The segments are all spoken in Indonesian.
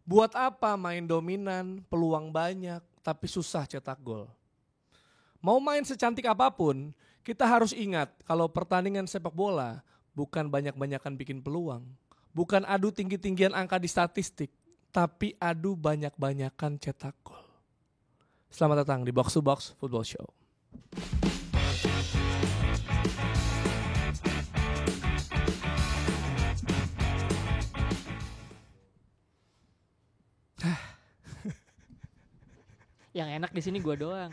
Buat apa main dominan, peluang banyak, tapi susah cetak gol? Mau main secantik apapun, kita harus ingat kalau pertandingan sepak bola bukan banyak-banyakan bikin peluang. Bukan adu tinggi-tinggian angka di statistik, tapi adu banyak-banyakan cetak gol. Selamat datang di Box to Box Football Show. Yang enak di sini gue doang.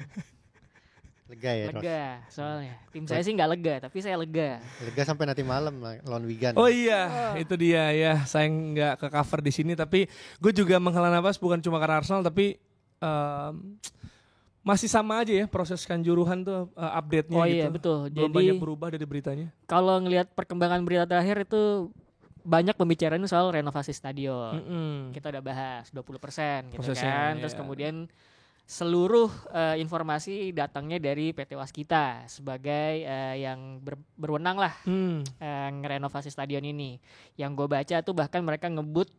Lega ya, Lega, soalnya tim saya sih nggak lega, tapi saya lega. Lega sampai nanti malam lawan Wigan. Oh iya, itu dia ya. Saya nggak ke cover di sini, tapi gue juga menghela nafas bukan cuma karena Arsenal, tapi masih sama aja ya proses Kanjuruhan tuh update-nya Oh gitu. iya betul. Belum Jadi banyak berubah dari beritanya. kalau ngelihat perkembangan berita terakhir itu banyak pembicaraan soal renovasi stadion. Kita udah bahas 20% gitu Prosesnya, kan. ya. Terus kemudian seluruh informasi datangnya dari PT Waskita sebagai yang berwenang lah ngerenovasi stadion ini. Yang gue baca tuh bahkan mereka ngebut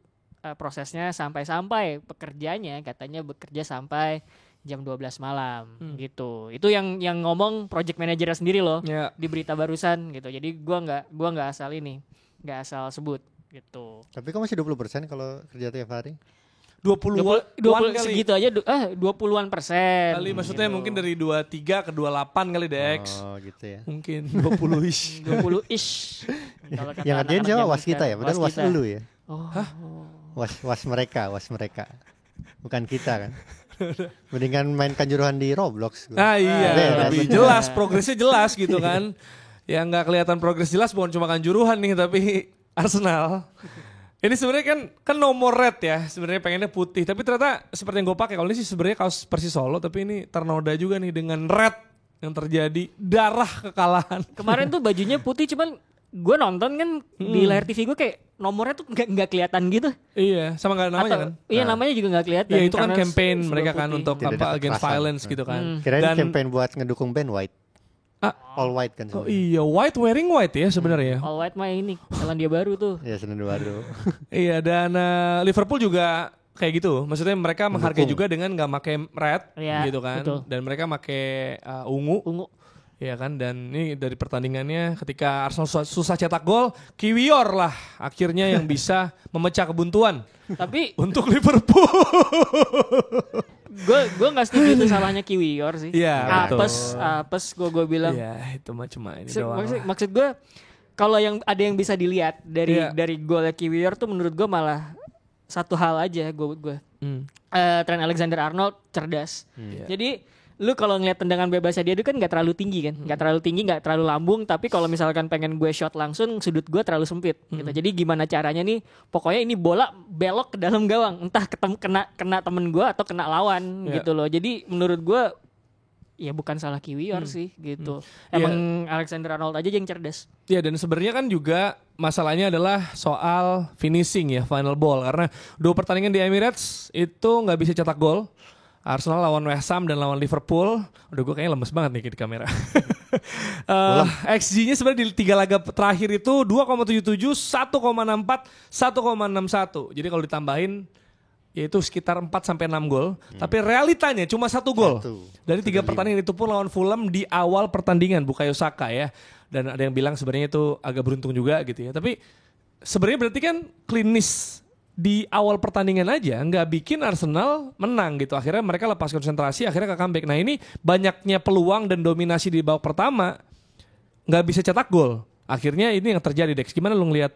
prosesnya sampai pekerjanya katanya bekerja sampai jam 12 malam gitu. Itu yang ngomong project manajernya sendiri loh di berita barusan gitu. Jadi gua nggak asal sebut gitu. Tapi kok masih 20% kalau kerja tiap hari? 20 kali. Segitu aja 20-an persen. Kali maksudnya gitu. mungkin dari 23 ke 28 kali Dex. Oh gitu ya. Mungkin 20-ish. 20-ish. Yang ngerjain siapa? Waskita ya? Padahal was dulu ya. Oh. Hah? Was mereka. Bukan kita kan. Mendingan main Kanjuruhan di Roblox. Ah iya, lebih rasanya. jelas, progresnya jelas gitu kan. Yang nggak kelihatan progres jelas bukan cuma Kanjuruhan nih, tapi Arsenal. Ini sebenarnya kan nomor red ya, sebenarnya pengennya putih, tapi ternyata seperti yang gue pakai kalau ini sih sebenarnya kaos Persis Solo, tapi ini ternoda juga nih dengan red yang terjadi, darah kekalahan. Kemarin tuh bajunya putih, cuman gue nonton kan di layar TV gue kayak nomornya tuh nggak kelihatan gitu. Iya, sama nggak ada namanya kan? Iya namanya juga nggak kelihatan. Iya itu kan karena campaign sudah mereka kan putih. untuk Tidak ada against kekerasan. violence gitu kan. Kirain campaign buat ngedukung band White. All White kan Oh sebenarnya. iya, white wearing white ya sebenarnya. All White mah ini Selandia Baru tuh. Ya Senin baru. Iya dan Liverpool juga kayak gitu. Maksudnya mereka menghargai juga dengan nggak pakai red Iya, gitu kan. betul. Dan mereka pakai ungu. Iya kan. Dan ini dari pertandingannya ketika Arsenal susah cetak gol, Kiwior lah akhirnya yang bisa memecah kebuntuan Tapi untuk Liverpool. gue nggak setuju itu salahnya Kiwior sih. Iya, betul. Apes gue bilang. Iya itu mah cuma ini doang. Maksud gue kalau yang ada yang bisa dilihat Iya. dari golnya Kiwior tuh menurut gue malah satu hal aja gue. Trent Alexander-Arnold cerdas. Jadi lu kalau ngeliat tendangan bebasnya dia itu kan nggak terlalu tinggi kan, nggak terlalu lambung, tapi kalau misalkan pengen gue shot langsung sudut gue terlalu sempit gitu. Jadi gimana caranya nih, pokoknya ini bola belok ke dalam gawang, entah kena temen gue atau kena lawan gitu loh. Jadi menurut gue ya bukan salah Kiwior sih gitu. Emang Alexander-Arnold aja yang cerdas. Ya dan sebenarnya kan juga masalahnya adalah soal finishing ya, final ball, karena 2 pertandingan di Emirates itu nggak bisa cetak gol. Arsenal lawan West Ham dan lawan Liverpool. Udah gue kayaknya lemes banget nih di kamera. XG-nya sebenarnya di 3 laga terakhir itu 2,77, 1,64, 1,61. Jadi kalau ditambahin yaitu sekitar 4-6 gol. Tapi realitanya cuma 1 gol. Dari 3 pertandingan itu pun lawan Fulham di awal pertandingan, Bukayo Saka ya. Dan ada yang bilang sebenarnya itu agak beruntung juga gitu ya. Tapi sebenarnya berarti kan klinis di awal pertandingan aja nggak bikin Arsenal menang gitu. Akhirnya mereka lepas konsentrasi, akhirnya ke comeback. Nah ini banyaknya peluang dan dominasi di babak pertama nggak bisa cetak gol. Akhirnya ini yang terjadi Dex. Gimana lu ngelihat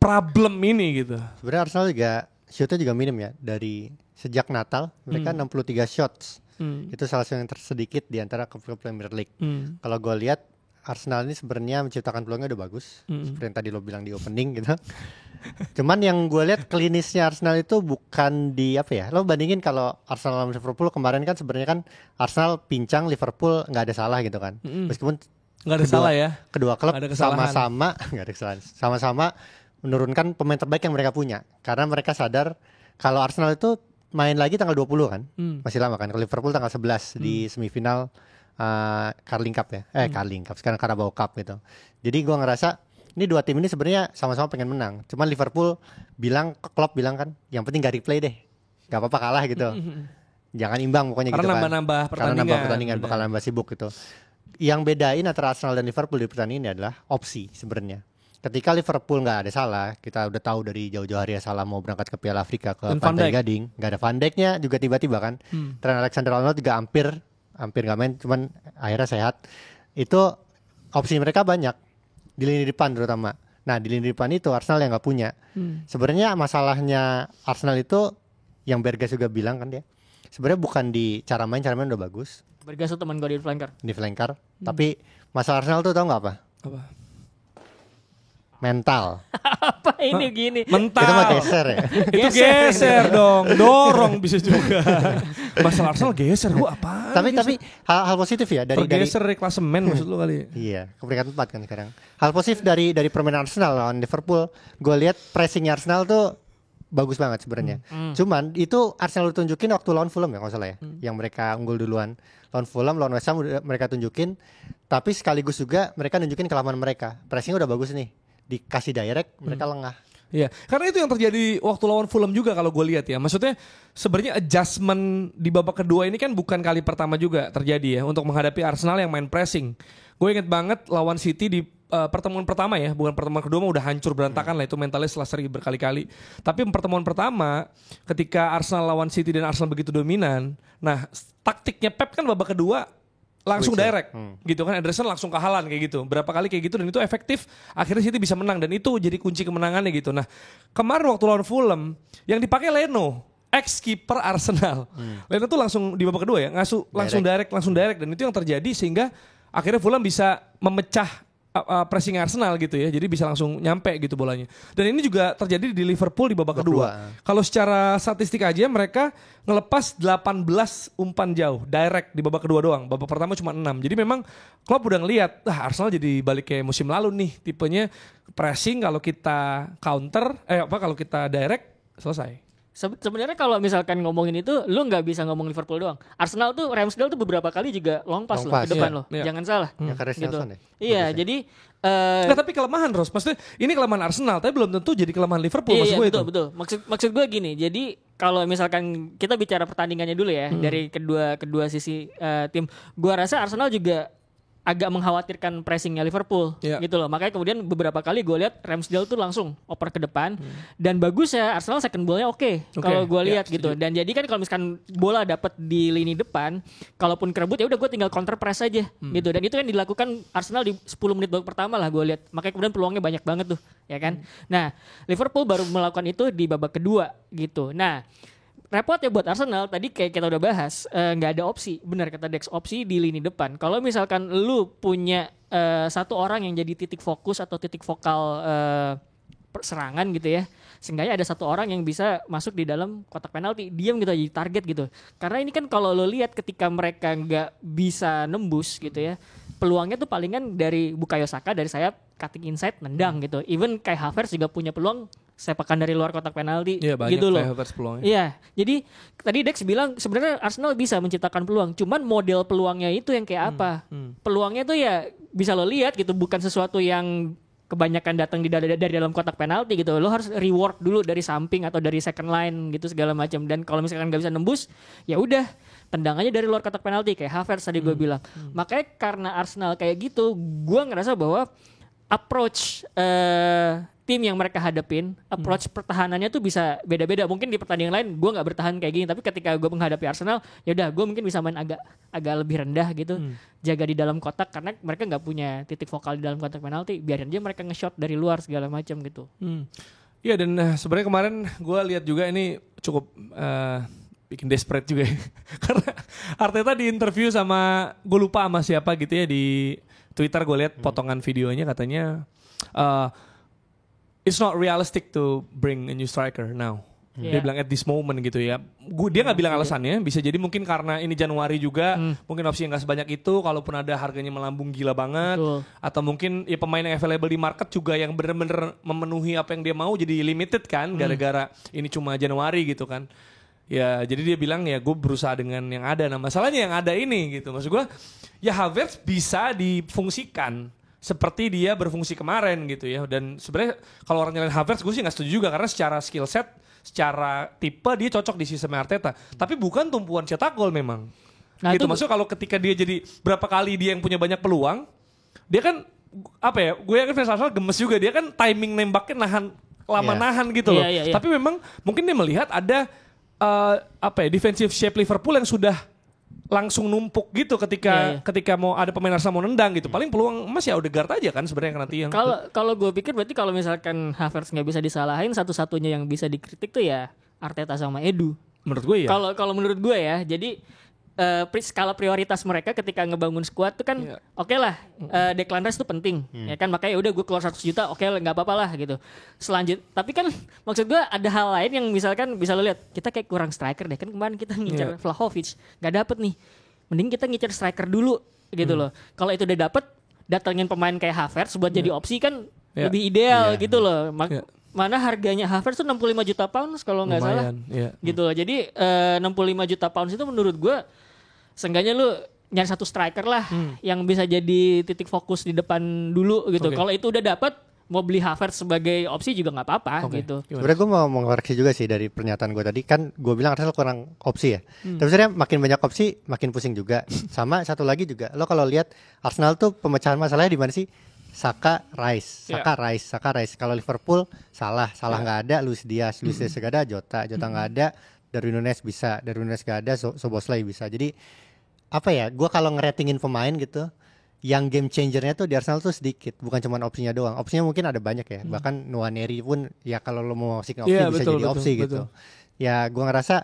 problem ini gitu? Sebenarnya Arsenal juga shootnya juga minim ya. Dari sejak Natal mereka 63 shots. Itu salah satu yang tersedikit di antara klub Premier League. Kalau gue lihat Arsenal ini sebenarnya menciptakan peluangnya udah bagus. Seperti yang tadi lo bilang di opening gitu. Cuman yang gue lihat klinisnya Arsenal itu bukan di apa ya? Lo bandingin kalau Arsenal lawan Liverpool kemarin kan sebenarnya kan Arsenal pincang, Liverpool nggak ada salah gitu kan. Meskipun Nggak ada salah ya. Kedua klub Nggak ada kesalahan. sama-sama menurunkan pemain terbaik yang mereka punya. Karena mereka sadar kalau Arsenal itu main lagi tanggal 20 kan. Masih lama kan. Kalau Liverpool tanggal 11 di semifinal Carling Cup ya. Carling Cup sekarang Carabao Cup gitu. Jadi gue ngerasa ini dua tim ini sebenarnya sama-sama pengen menang. Cuman Liverpool Klopp bilang kan, yang penting gak replay deh, gak apa-apa kalah gitu. Jangan imbang pokoknya gitu kan. Karena nambah pertandingan bakal nambah sibuk gitu. Yang bedain antara Arsenal dan Liverpool di pertandingan ini adalah opsi sebenarnya. Ketika Liverpool nggak ada Salah, kita udah tahu dari jauh-jauh hari Salah mau berangkat ke Piala Afrika ke Pantai Gading, nggak ada Van Dijknya juga tiba-tiba kan. Trent Alexander-Arnold juga hampir nggak main, cuman akhirnya sehat. Itu opsi mereka banyak di lini depan terutama. Nah di lini depan itu Arsenal yang nggak punya. Sebenarnya masalahnya Arsenal itu yang Bergas juga bilang kan dia, sebenarnya bukan di cara main udah bagus. Bergas tuh teman gue di flanker. Tapi masalah Arsenal tuh tau nggak apa? Mental. Apa ini gini? Mental. Itu mah geser ya. Itu geser dong, dorong bisa juga. Masalah Arsenal geser, gua apa? Tapi hal positif ya dari geser dari klasemen maksud lu kali. Iya, ke peringkat 4 kan sekarang. Hal positif dari permainan Arsenal lawan Liverpool, gue lihat pressingnya Arsenal tuh bagus banget sebenarnya. Cuman itu Arsenal tunjukin waktu lawan Fulham ya kalau salah ya, yang mereka unggul duluan. Lawan Fulham, lawan West Ham mereka tunjukin, tapi sekaligus juga mereka nunjukin kelemahan mereka. Pressingnya udah bagus nih, dikasih direct mereka lengah. Iya, karena itu yang terjadi waktu lawan Fulham juga kalau gue lihat ya. Maksudnya sebenarnya adjustment di babak kedua ini kan bukan kali pertama juga terjadi ya untuk menghadapi Arsenal yang main pressing. Gue inget banget lawan City di pertemuan pertama ya, bukan pertemuan kedua mah udah hancur berantakan lah itu mentalnya setelah seri berkali-kali. Tapi pertemuan pertama ketika Arsenal lawan City dan Arsenal begitu dominan, nah taktiknya Pep kan babak kedua langsung direct gitu kan, Ederson langsung kehalan kayak gitu. Berapa kali kayak gitu dan itu efektif, akhirnya City bisa menang dan itu jadi kunci kemenangannya gitu. Nah, kemarin waktu lawan Fulham yang dipakai Leno, ex kiper Arsenal. Leno tuh langsung di babak kedua ya, langsung direct dan itu yang terjadi sehingga akhirnya Fulham bisa memecah pressing Arsenal gitu ya. Jadi bisa langsung nyampe gitu bolanya. Dan ini juga terjadi di Liverpool di babak kedua. Kalau secara statistik aja mereka ngelepas 18 umpan jauh direct di babak kedua doang. Babak pertama cuma 6. Jadi memang Klopp udah ngelihat, Arsenal jadi balik kayak musim lalu nih. Tipenya pressing kalau kita counter, kalau kita direct selesai. Sebenarnya kalau misalkan ngomongin itu, lu nggak bisa ngomong Liverpool doang. Arsenal tuh Ramsdale tuh beberapa kali juga long pass loh ke depan loh. Jangan salah. Gitu. Iya, jadi tapi kelemahan Ros. Maksudnya ini kelemahan Arsenal, tapi belum tentu jadi kelemahan Liverpool. Iya, betul. Maksud gue gini. Jadi kalau misalkan kita bicara pertandingannya dulu ya, dari kedua sisi tim, gue rasa Arsenal juga agak mengkhawatirkan pressingnya Liverpool gitu loh. Makanya kemudian beberapa kali gue lihat Ramsdale tuh langsung oper ke depan dan bagus ya Arsenal second ball-nya oke. Kalau gue lihat gitu. Dan jadi kan kalau misalkan bola dapat di lini depan, kalaupun kerebut ya udah gue tinggal counter press aja gitu. Dan itu kan dilakukan Arsenal di 10 menit babak pertama lah gue lihat. Makanya kemudian peluangnya banyak banget tuh, ya kan. Nah, Liverpool baru melakukan itu di babak kedua gitu. Nah, repotnya buat Arsenal tadi kayak kita udah bahas, nggak ada opsi, benar kata Dex, opsi di lini depan. Kalau misalkan lu punya satu orang yang jadi titik fokus atau titik vokal serangan gitu ya, seenggaknya ada satu orang yang bisa masuk di dalam kotak penalti, diam gitu jadi target gitu. Karena ini kan kalau lo lihat ketika mereka nggak bisa nembus gitu ya, peluangnya tuh palingan dari Bukayo Saka dari sayap cutting inside nendang gitu. Even Kai Havertz juga punya peluang sepakan dari luar kotak penalti gitu loh. Iya, jadi tadi Dex bilang sebenarnya Arsenal bisa menciptakan peluang, cuman model peluangnya itu yang kayak apa? Peluangnya tuh ya bisa lo lihat gitu, bukan sesuatu yang kebanyakan datang dari dalam kotak penalti gitu. Lo harus reward dulu dari samping atau dari second line gitu segala macam. Dan kalau misalkan nggak bisa nembus, ya udah tendangannya dari luar kotak penalti kayak Havertz tadi gue bilang. Makanya karena Arsenal kayak gitu, gue ngerasa bahwa approach tim yang mereka hadapin, approach pertahanannya tuh bisa beda-beda. Mungkin di pertandingan lain gue nggak bertahan kayak gini, tapi ketika gue menghadapi Arsenal, ya udah gue mungkin bisa main agak lebih rendah gitu, jaga di dalam kotak karena mereka nggak punya titik vokal di dalam kotak penalti. Biarin aja mereka nge-shot dari luar segala macam gitu. Iya dan sebenarnya kemarin gue lihat juga ini cukup bikin desperate juga ya. Karena Arteta di interview sama gue lupa sama siapa gitu ya di Twitter, gue lihat potongan videonya katanya it's not realistic to bring a new striker now. Dia bilang at this moment gitu ya. Dia nggak bilang alasannya. Bisa jadi mungkin karena ini Januari juga, mungkin opsi yang nggak sebanyak itu. Kalaupun ada harganya melambung gila banget, atau mungkin ya pemain yang available di market juga yang benar-benar memenuhi apa yang dia mau jadi limited kan, gara-gara ini cuma Januari gitu kan. Ya jadi dia bilang ya gue berusaha dengan yang ada. Nah masalahnya yang ada ini gitu. Maksud gue ya Havertz bisa difungsikan. seperti dia berfungsi kemarin gitu ya. Dan sebenarnya kalau orang nyalain Havertz gue sih nggak setuju juga karena secara skill set, secara tipe dia cocok di sistem Arteta. Tapi bukan tumpuan cetak gol memang. Nah, gitu maksudnya kalau ketika dia jadi berapa kali dia yang punya banyak peluang, dia kan apa ya? Gue yakin Fans Arsenal gemes juga, dia kan timing nembaknya nahan gitu loh. Tapi memang mungkin dia melihat ada defensive shape Liverpool yang sudah langsung numpuk gitu ketika mau ada pemain Arsenal mau nendang gitu. Paling peluang emas ya Odegaard aja kan sebenarnya nanti yang. Kalau gue pikir berarti kalau misalkan Havertz nggak bisa disalahin, satu-satunya yang bisa dikritik tuh ya Arteta sama Edu. Menurut gue ya. Kalau menurut gue ya, jadi skala prioritas mereka ketika ngebangun skuad tuh kan oke lah, Declan Rice tuh penting ya kan, makanya udah gue keluar 100 juta oke nggak apa-apa lah gitu. Tapi kan maksud gue ada hal lain yang misalkan bisa lo lihat, kita kayak kurang striker deh kan, kemarin kita ngincar Vlahovic nggak dapet nih, mending kita ngincar striker dulu gitu loh. Kalau itu udah dapet, datengin pemain kayak Havertz buat jadi opsi kan lebih ideal gitu loh. Mana harganya Havertz tuh 65 juta pounds kalau nggak salah gitu loh. Jadi 65 juta pounds itu menurut gue seenggaknya lu nyari satu striker lah yang bisa jadi titik fokus di depan dulu gitu. Kalau itu udah dapat, mau beli Havertz sebagai opsi juga nggak apa-apa gitu. Sebenarnya gue mau mengoreksi juga sih dari pernyataan gue tadi, kan gue bilang Arsenal kurang opsi ya. Tapi sebenarnya makin banyak opsi makin pusing juga. Sama satu lagi juga, lo kalau lihat Arsenal tuh pemecahan masalahnya di mana sih? Saka Rice. Kalau Liverpool salah nggak ada, Luis Diaz nggak ada, Jota nggak ada, Darwin Núñez bisa, nggak ada, Szoboszlai bisa. Jadi apa ya, gue kalau ngeratingin pemain gitu, yang game changernya tuh di Arsenal tuh sedikit, bukan cuma opsinya doang. Opsinya mungkin ada banyak ya, bahkan Nwaneri pun ya kalau lo mau masukin opsi bisa jadi opsi gitu. Ya gue ngerasa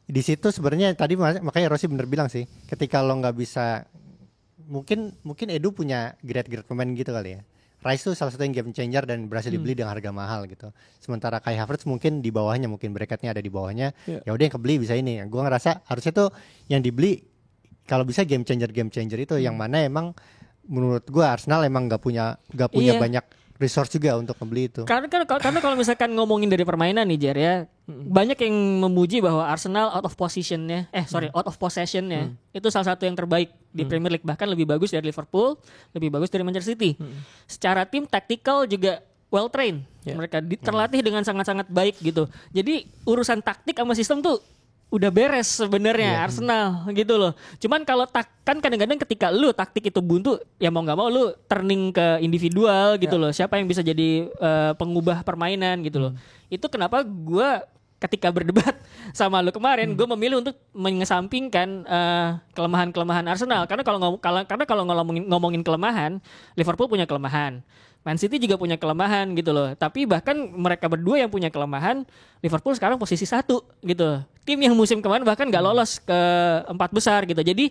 di situ sebenarnya tadi makanya Rossi bener bilang sih, ketika lo nggak bisa, mungkin Edu punya grade pemain gitu kali ya. Rice tuh salah satu yang game changer dan berhasil dibeli dengan harga mahal gitu. Sementara Kai Havertz mungkin di bawahnya, mungkin bracketnya ada di bawahnya. Ya udah yang kebeli bisa ini. Gue ngerasa harusnya tuh yang dibeli kalau bisa game changer itu yang mana emang menurut gue Arsenal emang nggak punya banyak resource juga untuk membeli itu. Karena kalau misalkan ngomongin dari permainan nih Jer ya, banyak yang memuji bahwa Arsenal out of possessionnya itu salah satu yang terbaik di Premier League, bahkan lebih bagus dari Liverpool, lebih bagus dari Manchester City. Secara tim tactical juga well trained, mereka terlatih dengan sangat-sangat baik gitu. Jadi urusan taktik sama sistem tuh udah beres sebenarnya Arsenal gitu loh. Cuman kalau kan kadang-kadang ketika lu taktik itu buntu, ya mau nggak mau lu turning ke individual gitu loh. Siapa yang bisa jadi pengubah permainan gitu loh. Itu kenapa gue ketika berdebat sama lu kemarin, gue memilih untuk mengesampingkan kelemahan-kelemahan Arsenal. Karena kalau ngomongin kelemahan, Liverpool punya kelemahan, Man City juga punya kelemahan gitu loh. Tapi bahkan mereka berdua yang punya kelemahan, Liverpool sekarang posisi 1 gitu. Tim yang musim kemarin bahkan gak lolos ke 4 besar gitu. Jadi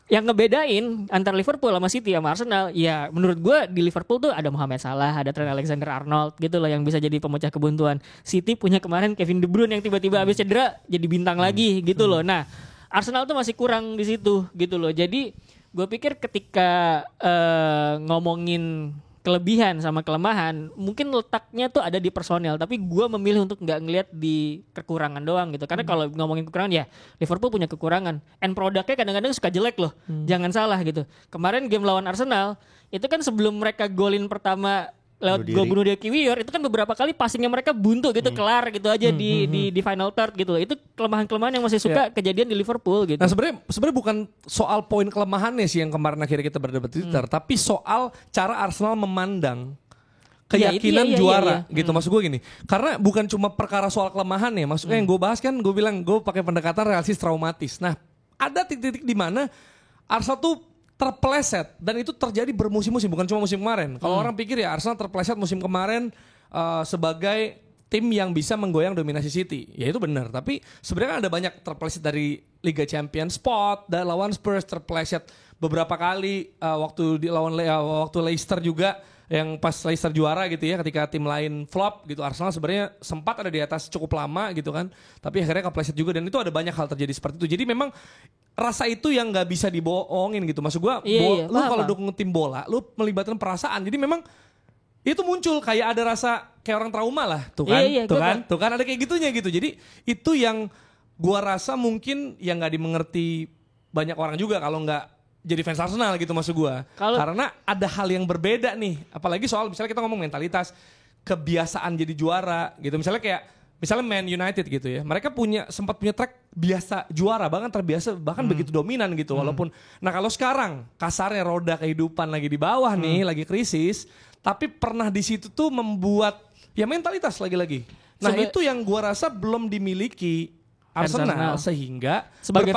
yang ngebedain antara Liverpool sama City sama Arsenal, ya menurut gue di Liverpool tuh ada Mohamed Salah, ada Trent Alexander-Arnold gitu loh yang bisa jadi pemecah kebuntuan. City punya kemarin Kevin De Bruyne yang tiba-tiba habis cedera jadi bintang lagi gitu loh. Nah Arsenal tuh masih kurang di situ gitu loh. Jadi gue pikir ketika ngomongin kelebihan sama kelemahan, mungkin letaknya tuh ada di personel, tapi gue memilih untuk nggak ngelihat di kekurangan doang gitu. Karena kalau ngomongin kekurangan ya Liverpool punya kekurangan, end produknya kadang-kadang suka jelek loh, jangan salah gitu. Kemarin game lawan Arsenal itu kan sebelum mereka golin pertama lewat gol bunuh diri Kiwior, itu kan beberapa kali passingnya mereka buntu gitu, kelar gitu aja di final third gitu. Itu kelemahan-kelemahan yang masih suka kejadian di Liverpool gitu. Nah sebenarnya bukan soal poin kelemahannya sih yang kemarin akhirnya kita berdebat di Twitter, tapi soal cara Arsenal memandang keyakinan juara gitu. Maksud gue gini, karena bukan cuma perkara soal kelemahan ya, maksudnya yang gue bahas kan, gue bilang gue pakai pendekatan realistis traumatis. Nah ada titik-titik di mana Arsenal tuh terpeleset, dan itu terjadi bermusim-musim, bukan cuma musim kemarin. Kalau orang pikir ya Arsenal terpeleset musim kemarin sebagai tim yang bisa menggoyang dominasi City, ya itu benar. Tapi sebenarnya ada banyak terpeleset dari Liga Champions spot, dan lawan Spurs terpeleset beberapa kali waktu Leicester juga, yang pas Leicester juara gitu ya, ketika tim lain flop gitu. Arsenal sebenarnya sempat ada di atas cukup lama gitu kan, tapi akhirnya kepleset juga, dan itu ada banyak hal terjadi seperti itu. Jadi memang rasa itu yang nggak bisa dibohongin gitu. Maksud gue, lu kalau dukung tim bola, lu melibatkan perasaan. Jadi memang itu muncul kayak ada rasa kayak orang trauma lah, tuh kan ada kayak gitunya gitu. Jadi itu yang gue rasa mungkin yang nggak dimengerti banyak orang juga kalau nggak jadi fans Arsenal gitu maksud gue. Karena ada hal yang berbeda nih. Apalagi soal misalnya kita ngomong mentalitas, kebiasaan jadi juara gitu. Misalnya Man United gitu ya. Mereka sempat punya track biasa juara, bahkan terbiasa, bahkan begitu dominan gitu. Walaupun, nah kalau sekarang kasarnya roda kehidupan lagi di bawah nih, lagi krisis. Tapi pernah di situ tuh membuat ya mentalitas lagi-lagi. Nah itu yang gue rasa belum dimiliki Arsenal. Sehingga sebagai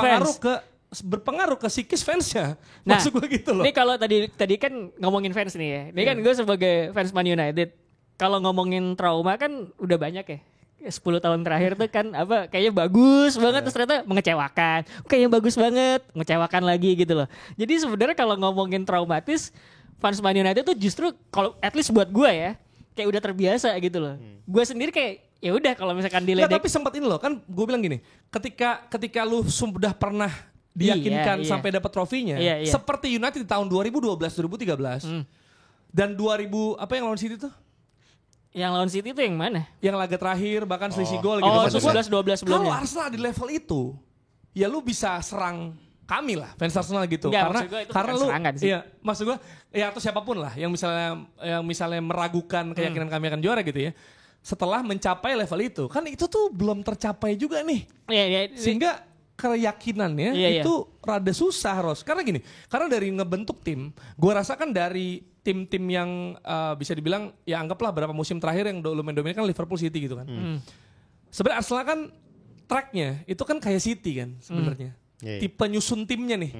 berpengaruh ke psikis fansnya. Maksud gue gitu loh. Ini kalau tadi kan ngomongin fans nih ya. Ini kan gue sebagai fans Man United. Kalau ngomongin trauma kan udah banyak ya. 10 tahun terakhir tuh kan kayaknya bagus banget terus ternyata mengecewakan. Kayaknya bagus banget, mengecewakan lagi gitu loh. Jadi sebenarnya kalau ngomongin traumatis, fans Man United tuh justru kalau at least buat gue ya, kayak udah terbiasa gitu loh. Gue sendiri kayak ya udah kalau misalkan diledek. Tapi sempat ini loh kan gue bilang gini, ketika lu sudah pernah diyakinkan sampai dapat trofinya, seperti United di tahun 2012 2013 dan 2000 apa yang lawan City tuh? Yang lawan City itu yang mana? Yang laga terakhir bahkan selisih gol gitu. Oh, 11-12 sebelumnya. Kalau Arsenal di level itu, ya lu bisa serang kami lah fans Arsenal gitu. Enggak, karena lu sih. Iya, maksud gue ya atau siapapun lah yang misalnya meragukan keyakinan kami akan juara gitu ya. Setelah mencapai level itu, kan itu tuh belum tercapai juga nih. Iya. Sehingga keyakinannya itu rada susah, Ros. Karena gini, karena dari ngebentuk tim, gue rasakan dari tim-tim yang bisa dibilang ya anggaplah berapa musim terakhir yang lumayan dominan kan Liverpool, City gitu kan. Sebenarnya Arsenal kan tracknya itu kan kayak City kan sebenarnya. Tipe nyusun timnya nih,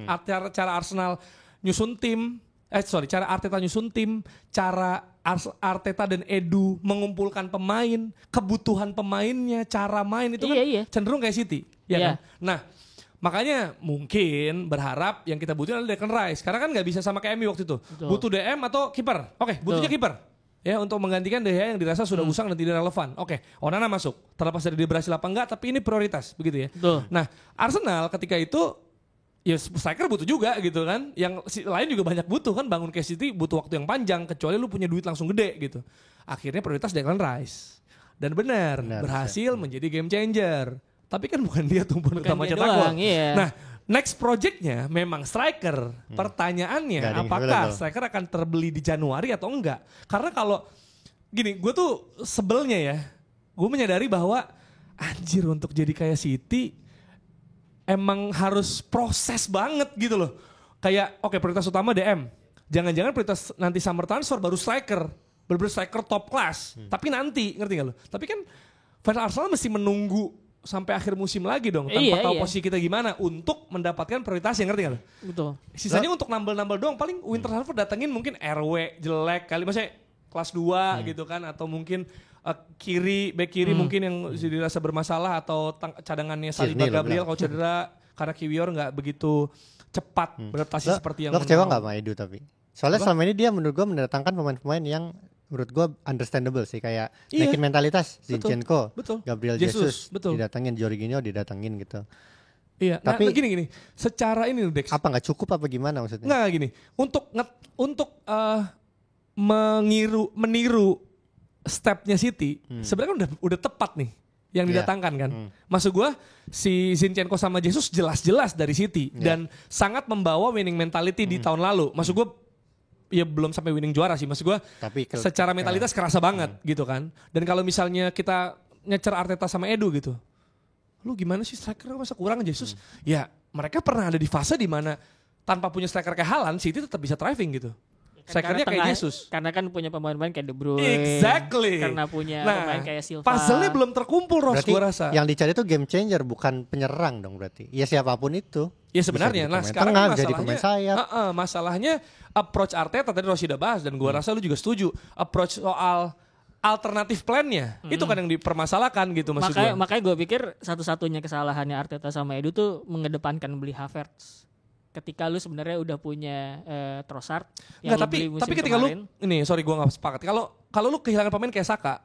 cara Arsenal nyusun tim, cara Arteta nyusun tim, cara Arteta dan Edu mengumpulkan pemain, kebutuhan pemainnya, cara main itu kan cenderung kayak City, ya kan? Nah, makanya mungkin berharap yang kita butuhin adalah Declan Rice, karena kan nggak bisa sama kayak MU waktu itu. Betul. Butuh DM atau kiper. Oke, butuhnya kiper. Ya, untuk menggantikan De Gea yang dirasa sudah usang dan tidak relevan. Oke, Onana masuk. Terlepas dari dia berhasil apa enggak, tapi ini prioritas, begitu ya. Betul. Nah, Arsenal ketika itu ya striker butuh juga gitu kan. Yang lain juga banyak butuh kan, bangun City City butuh waktu yang panjang kecuali lu punya duit langsung gede gitu. Akhirnya prioritas Declan Rice. Dan benar berhasil menjadi game changer. Tapi kan bukan dia tumpuan utama cetak gol. Nah, next projectnya memang striker. Pertanyaannya apakah striker akan terbeli di Januari atau enggak? Karena kalau gini, gue tuh sebelnya ya, gue menyadari bahwa anjir untuk jadi kayak City emang harus proses banget gitu loh. Kayak prioritas utama DM. Jangan-jangan prioritas nanti summer transfer baru striker. Bener-bener striker top class. Tapi nanti, ngerti gak lo? Tapi kan fans Arsenal mesti menunggu sampai akhir musim lagi dong. Tanpa tahu posisi kita gimana untuk mendapatkan prioritasnya, ngerti gak lo? Betul. Sisanya untuk nambel-nambel doang. Paling winter transfer datengin mungkin RW jelek kali. Maksudnya kelas 2 gitu kan. Atau mungkin back kiri mungkin yang dirasa bermasalah. Atau cadangannya Saliba Gabriel kalau cedera. Karena Kiwior gak begitu cepat beradaptasi seperti yang lo kecewa gak sama Edu tapi? Soalnya selama ini dia menurut gue mendatangkan pemain-pemain yang menurut gue understandable sih. Kayak naikin mentalitas Zinchenko, Gabriel Jesus didatengin, Jorginho didatengin gitu. Iya, tapi gini secara ini Dex. Apa gak cukup apa gimana maksudnya? Nggak gini, untuk meniru stepnya City sebenarnya udah tepat nih yang didatangkan kan. Maksud gue si Zinchenko sama Jesus jelas-jelas dari City dan sangat membawa winning mentality di tahun lalu. Maksud gue ya belum sampai winning juara sih. Maksud gue secara mentalitas kerasa banget gitu kan. Dan kalau misalnya kita nyecer Arteta sama Edu gitu, lu gimana sih striker masa kurang Jesus? Ya mereka pernah ada di fase di mana tanpa punya striker kayak Haaland, City tetap bisa thriving gitu. Strikernya kayak Jesus. Karena kan punya pemain-pemain kayak De Bruyne. Exactly. Karena punya pemain kayak Silva. Puzzle-nya belum terkumpul, Ros, gue rasa. Yang dicari itu game changer, bukan penyerang dong berarti. Ya siapapun itu. Ya sebenarnya. Nah sekarang tengah, jadi pemain sayap. Masalahnya approach Arteta tadi Ros udah bahas dan gue rasa lu juga setuju. Approach soal alternatif plan-nya. Itu kan yang dipermasalahkan gitu maksud gue. Makanya gue pikir satu-satunya kesalahannya Arteta sama Edu tuh mengedepankan beli Havertz. Ketika lu sebenarnya udah punya Trossard yang tapi ketika kemarin, lu ini gue nggak sepakat kalau lu kehilangan pemain kayak Saka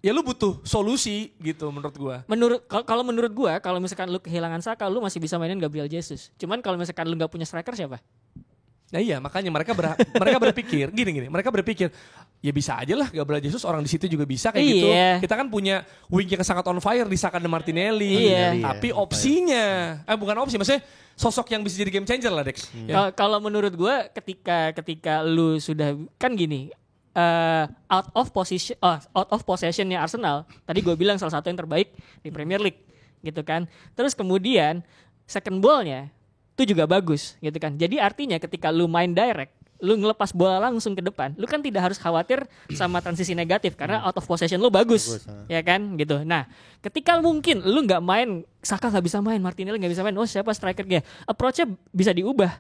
ya lu butuh solusi gitu menurut gue. Menurut gue kalau misalkan lu kehilangan Saka lu masih bisa mainin Gabriel Jesus. Cuman kalau misalkan lu nggak punya striker siapa? Nah iya makanya mereka berpikir gini mereka berpikir ya bisa aja lah Gabriel Jesus orang di situ juga bisa kayak gitu. Kita kan punya wing yang sangat on fire di Saka dan Martinelli. Tapi opsinya, bukan opsi, maksudnya sosok yang bisa jadi game changer lah Dex. Kalau menurut gue ketika lu sudah kan gini, out of possessionnya Arsenal, tadi gue bilang salah satu yang terbaik di Premier League gitu kan. Terus kemudian second ball-nya itu juga bagus gitu kan. Jadi artinya ketika lu main direct, lu ngelepas bola langsung ke depan, lu kan tidak harus khawatir sama transisi negatif karena out of possession lu bagus ya kan gitu. Nah ketika mungkin lu nggak main, Saka nggak bisa main, Martinelli nggak bisa main, siapa strikernya, approach-nya bisa diubah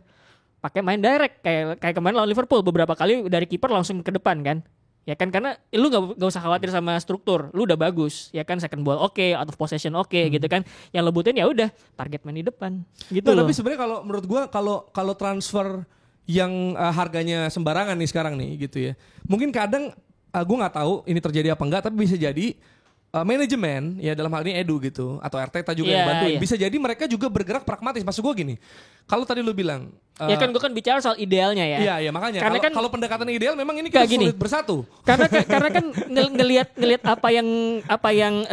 pakai main direct kayak kemarin lawan Liverpool beberapa kali dari kiper langsung ke depan kan ya kan, karena lu nggak usah khawatir sama struktur, lu udah bagus ya kan, second ball oke, out of possession oke, gitu kan, yang lo butuhin ya udah target main di depan gitu loh. Tapi sebenarnya kalau menurut gua kalau transfer yang harganya sembarangan nih sekarang nih gitu ya. Mungkin kadang gue nggak tahu ini terjadi apa enggak, tapi bisa jadi manajemen ya dalam hal ini Edu gitu atau Arteta juga yang bantuin. Bisa jadi mereka juga bergerak pragmatis. Maksud gue gini, kalau tadi lu bilang ya kan gue kan bicara soal idealnya ya. Iya makanya kalau pendekatan ideal memang ini kita sulit bersatu. Karena kan ngelihat apa yang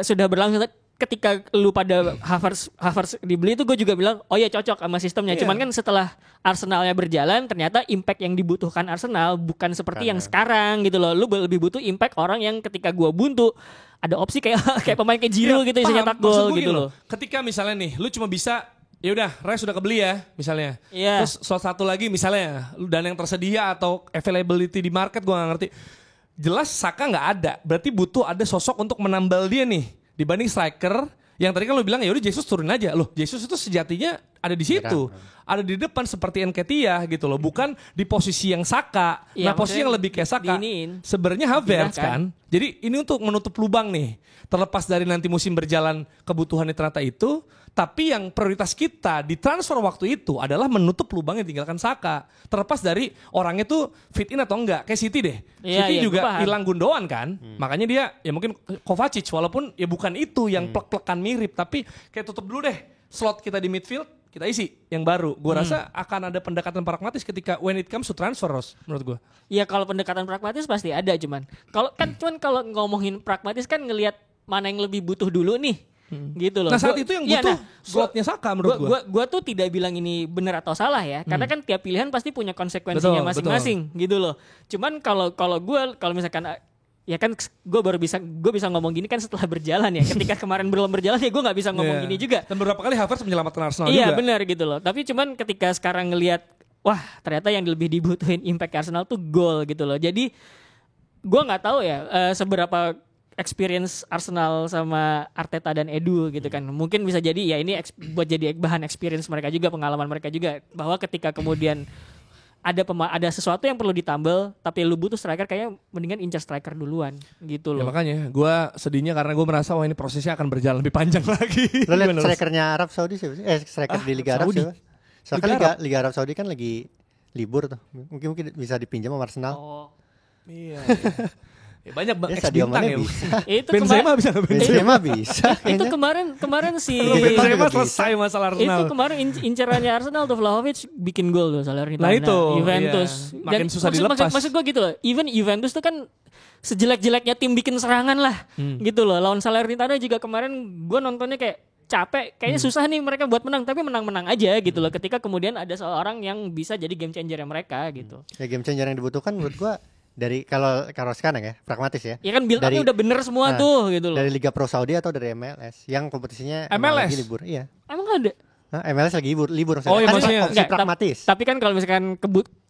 sudah berlangsung. Ketika lu pada Havertz dibeli itu gue juga bilang oh ya cocok sama sistemnya. Cuman kan setelah Arsenalnya berjalan ternyata impact yang dibutuhkan Arsenal bukan seperti yang sekarang gitu loh. Lu lebih butuh impact orang yang ketika gue buntu ada opsi kayak pemain kayak Giroud gitu bisa nyetak gol gitu loh. Ketika misalnya nih lu cuma bisa ya udah Rice sudah kebeli ya misalnya. Terus salah satu lagi misalnya dan yang tersedia atau availability di market gue gak ngerti. Jelas Saka gak ada. Berarti butuh ada sosok untuk menambal dia nih. Dibanding striker yang tadi kan lo bilang ya udah Jesus turun aja loh. Jesus itu sejatinya ada di situ, ada di depan seperti Nketiah gitu loh, bukan di posisi yang Saka. Nah posisi yang lebih kayak Saka sebenarnya Havertz kan. Jadi ini untuk menutup lubang nih. Terlepas dari nanti musim berjalan kebutuhannya ternyata itu, tapi yang prioritas kita di transfer waktu itu adalah menutup lubang yang tinggalkan Saka. Terlepas dari orangnya tuh fit in atau enggak. Kayak City deh. City juga hilang Gundogan kan. Makanya dia ya mungkin Kovacic walaupun ya bukan itu yang plek-plekan mirip. Tapi kayak tutup dulu deh slot kita di midfield. Kita isi yang baru. Gue rasa akan ada pendekatan pragmatis ketika when it comes to transfer, Ros, menurut gue. Iya kalau pendekatan pragmatis pasti ada cuman kalau ngomongin pragmatis kan ngelihat mana yang lebih butuh dulu nih. Gitu loh. Nah saat itu yang butuh slotnya Saka menurut gue. Gue tuh tidak bilang ini benar atau salah ya, karena kan tiap pilihan pasti punya konsekuensinya masing-masing gitu loh. Cuman kalau misalkan ya kan gue bisa ngomong gini kan setelah berjalan ya. Ketika kemarin belum berjalan ya gue nggak bisa ngomong gini juga. Dan beberapa kali Havertz menyelamatkan Arsenal juga. Iya benar gitu loh. Tapi cuman ketika sekarang ngelihat wah ternyata yang lebih dibutuhin impact Arsenal tuh gol gitu loh. Jadi gue nggak tahu ya seberapa experience Arsenal sama Arteta dan Edu gitu kan. Mungkin bisa jadi ya ini buat jadi bahan experience mereka juga, pengalaman mereka juga, bahwa ketika kemudian ada sesuatu yang perlu ditambal tapi lu butuh striker, kayaknya mendingan incar striker duluan gitu loh. Ya makanya gue sedihnya karena gue merasa ini prosesnya akan berjalan lebih panjang lagi. Lo lihat strikernya Arab Saudi siapa sih? Striker di Liga Arab siapa? Soalnya Liga Arab Saudi kan lagi libur tuh. Mungkin bisa dipinjam sama Arsenal. Oh. Iya. Ya banyak ex-bintang ya. Itu Benzema bisa. Itu kemarin si Benzema selesai masalah Arsenal. Itu kemarin incerannya Arsenal tuh Vlahovic bikin gol tuh Salernitana. Nah itu Juventus. Iya. Makin susah dilepas. Maksud gue gitu loh. Even Juventus tuh kan sejelek-jeleknya tim bikin serangan lah. Gitu loh. Lawan Salernitana juga kemarin gue nontonnya kayak capek, kayaknya susah nih mereka buat menang, tapi menang-menang aja gitu loh. Ketika kemudian ada seorang yang bisa jadi game changer mereka gitu. Ya game changer yang dibutuhkan menurut gue dari kalau sekarang ya pragmatis ya. Ya kan build up-nya udah bener semua tuh gitu loh. Dari Liga Pro Saudi atau dari MLS yang kompetisinya MLS lagi libur. Iya. Emang ada? MLS lagi libur. Oh iya maksudnya opsi pragmatis. Tapi kan kalau misalkan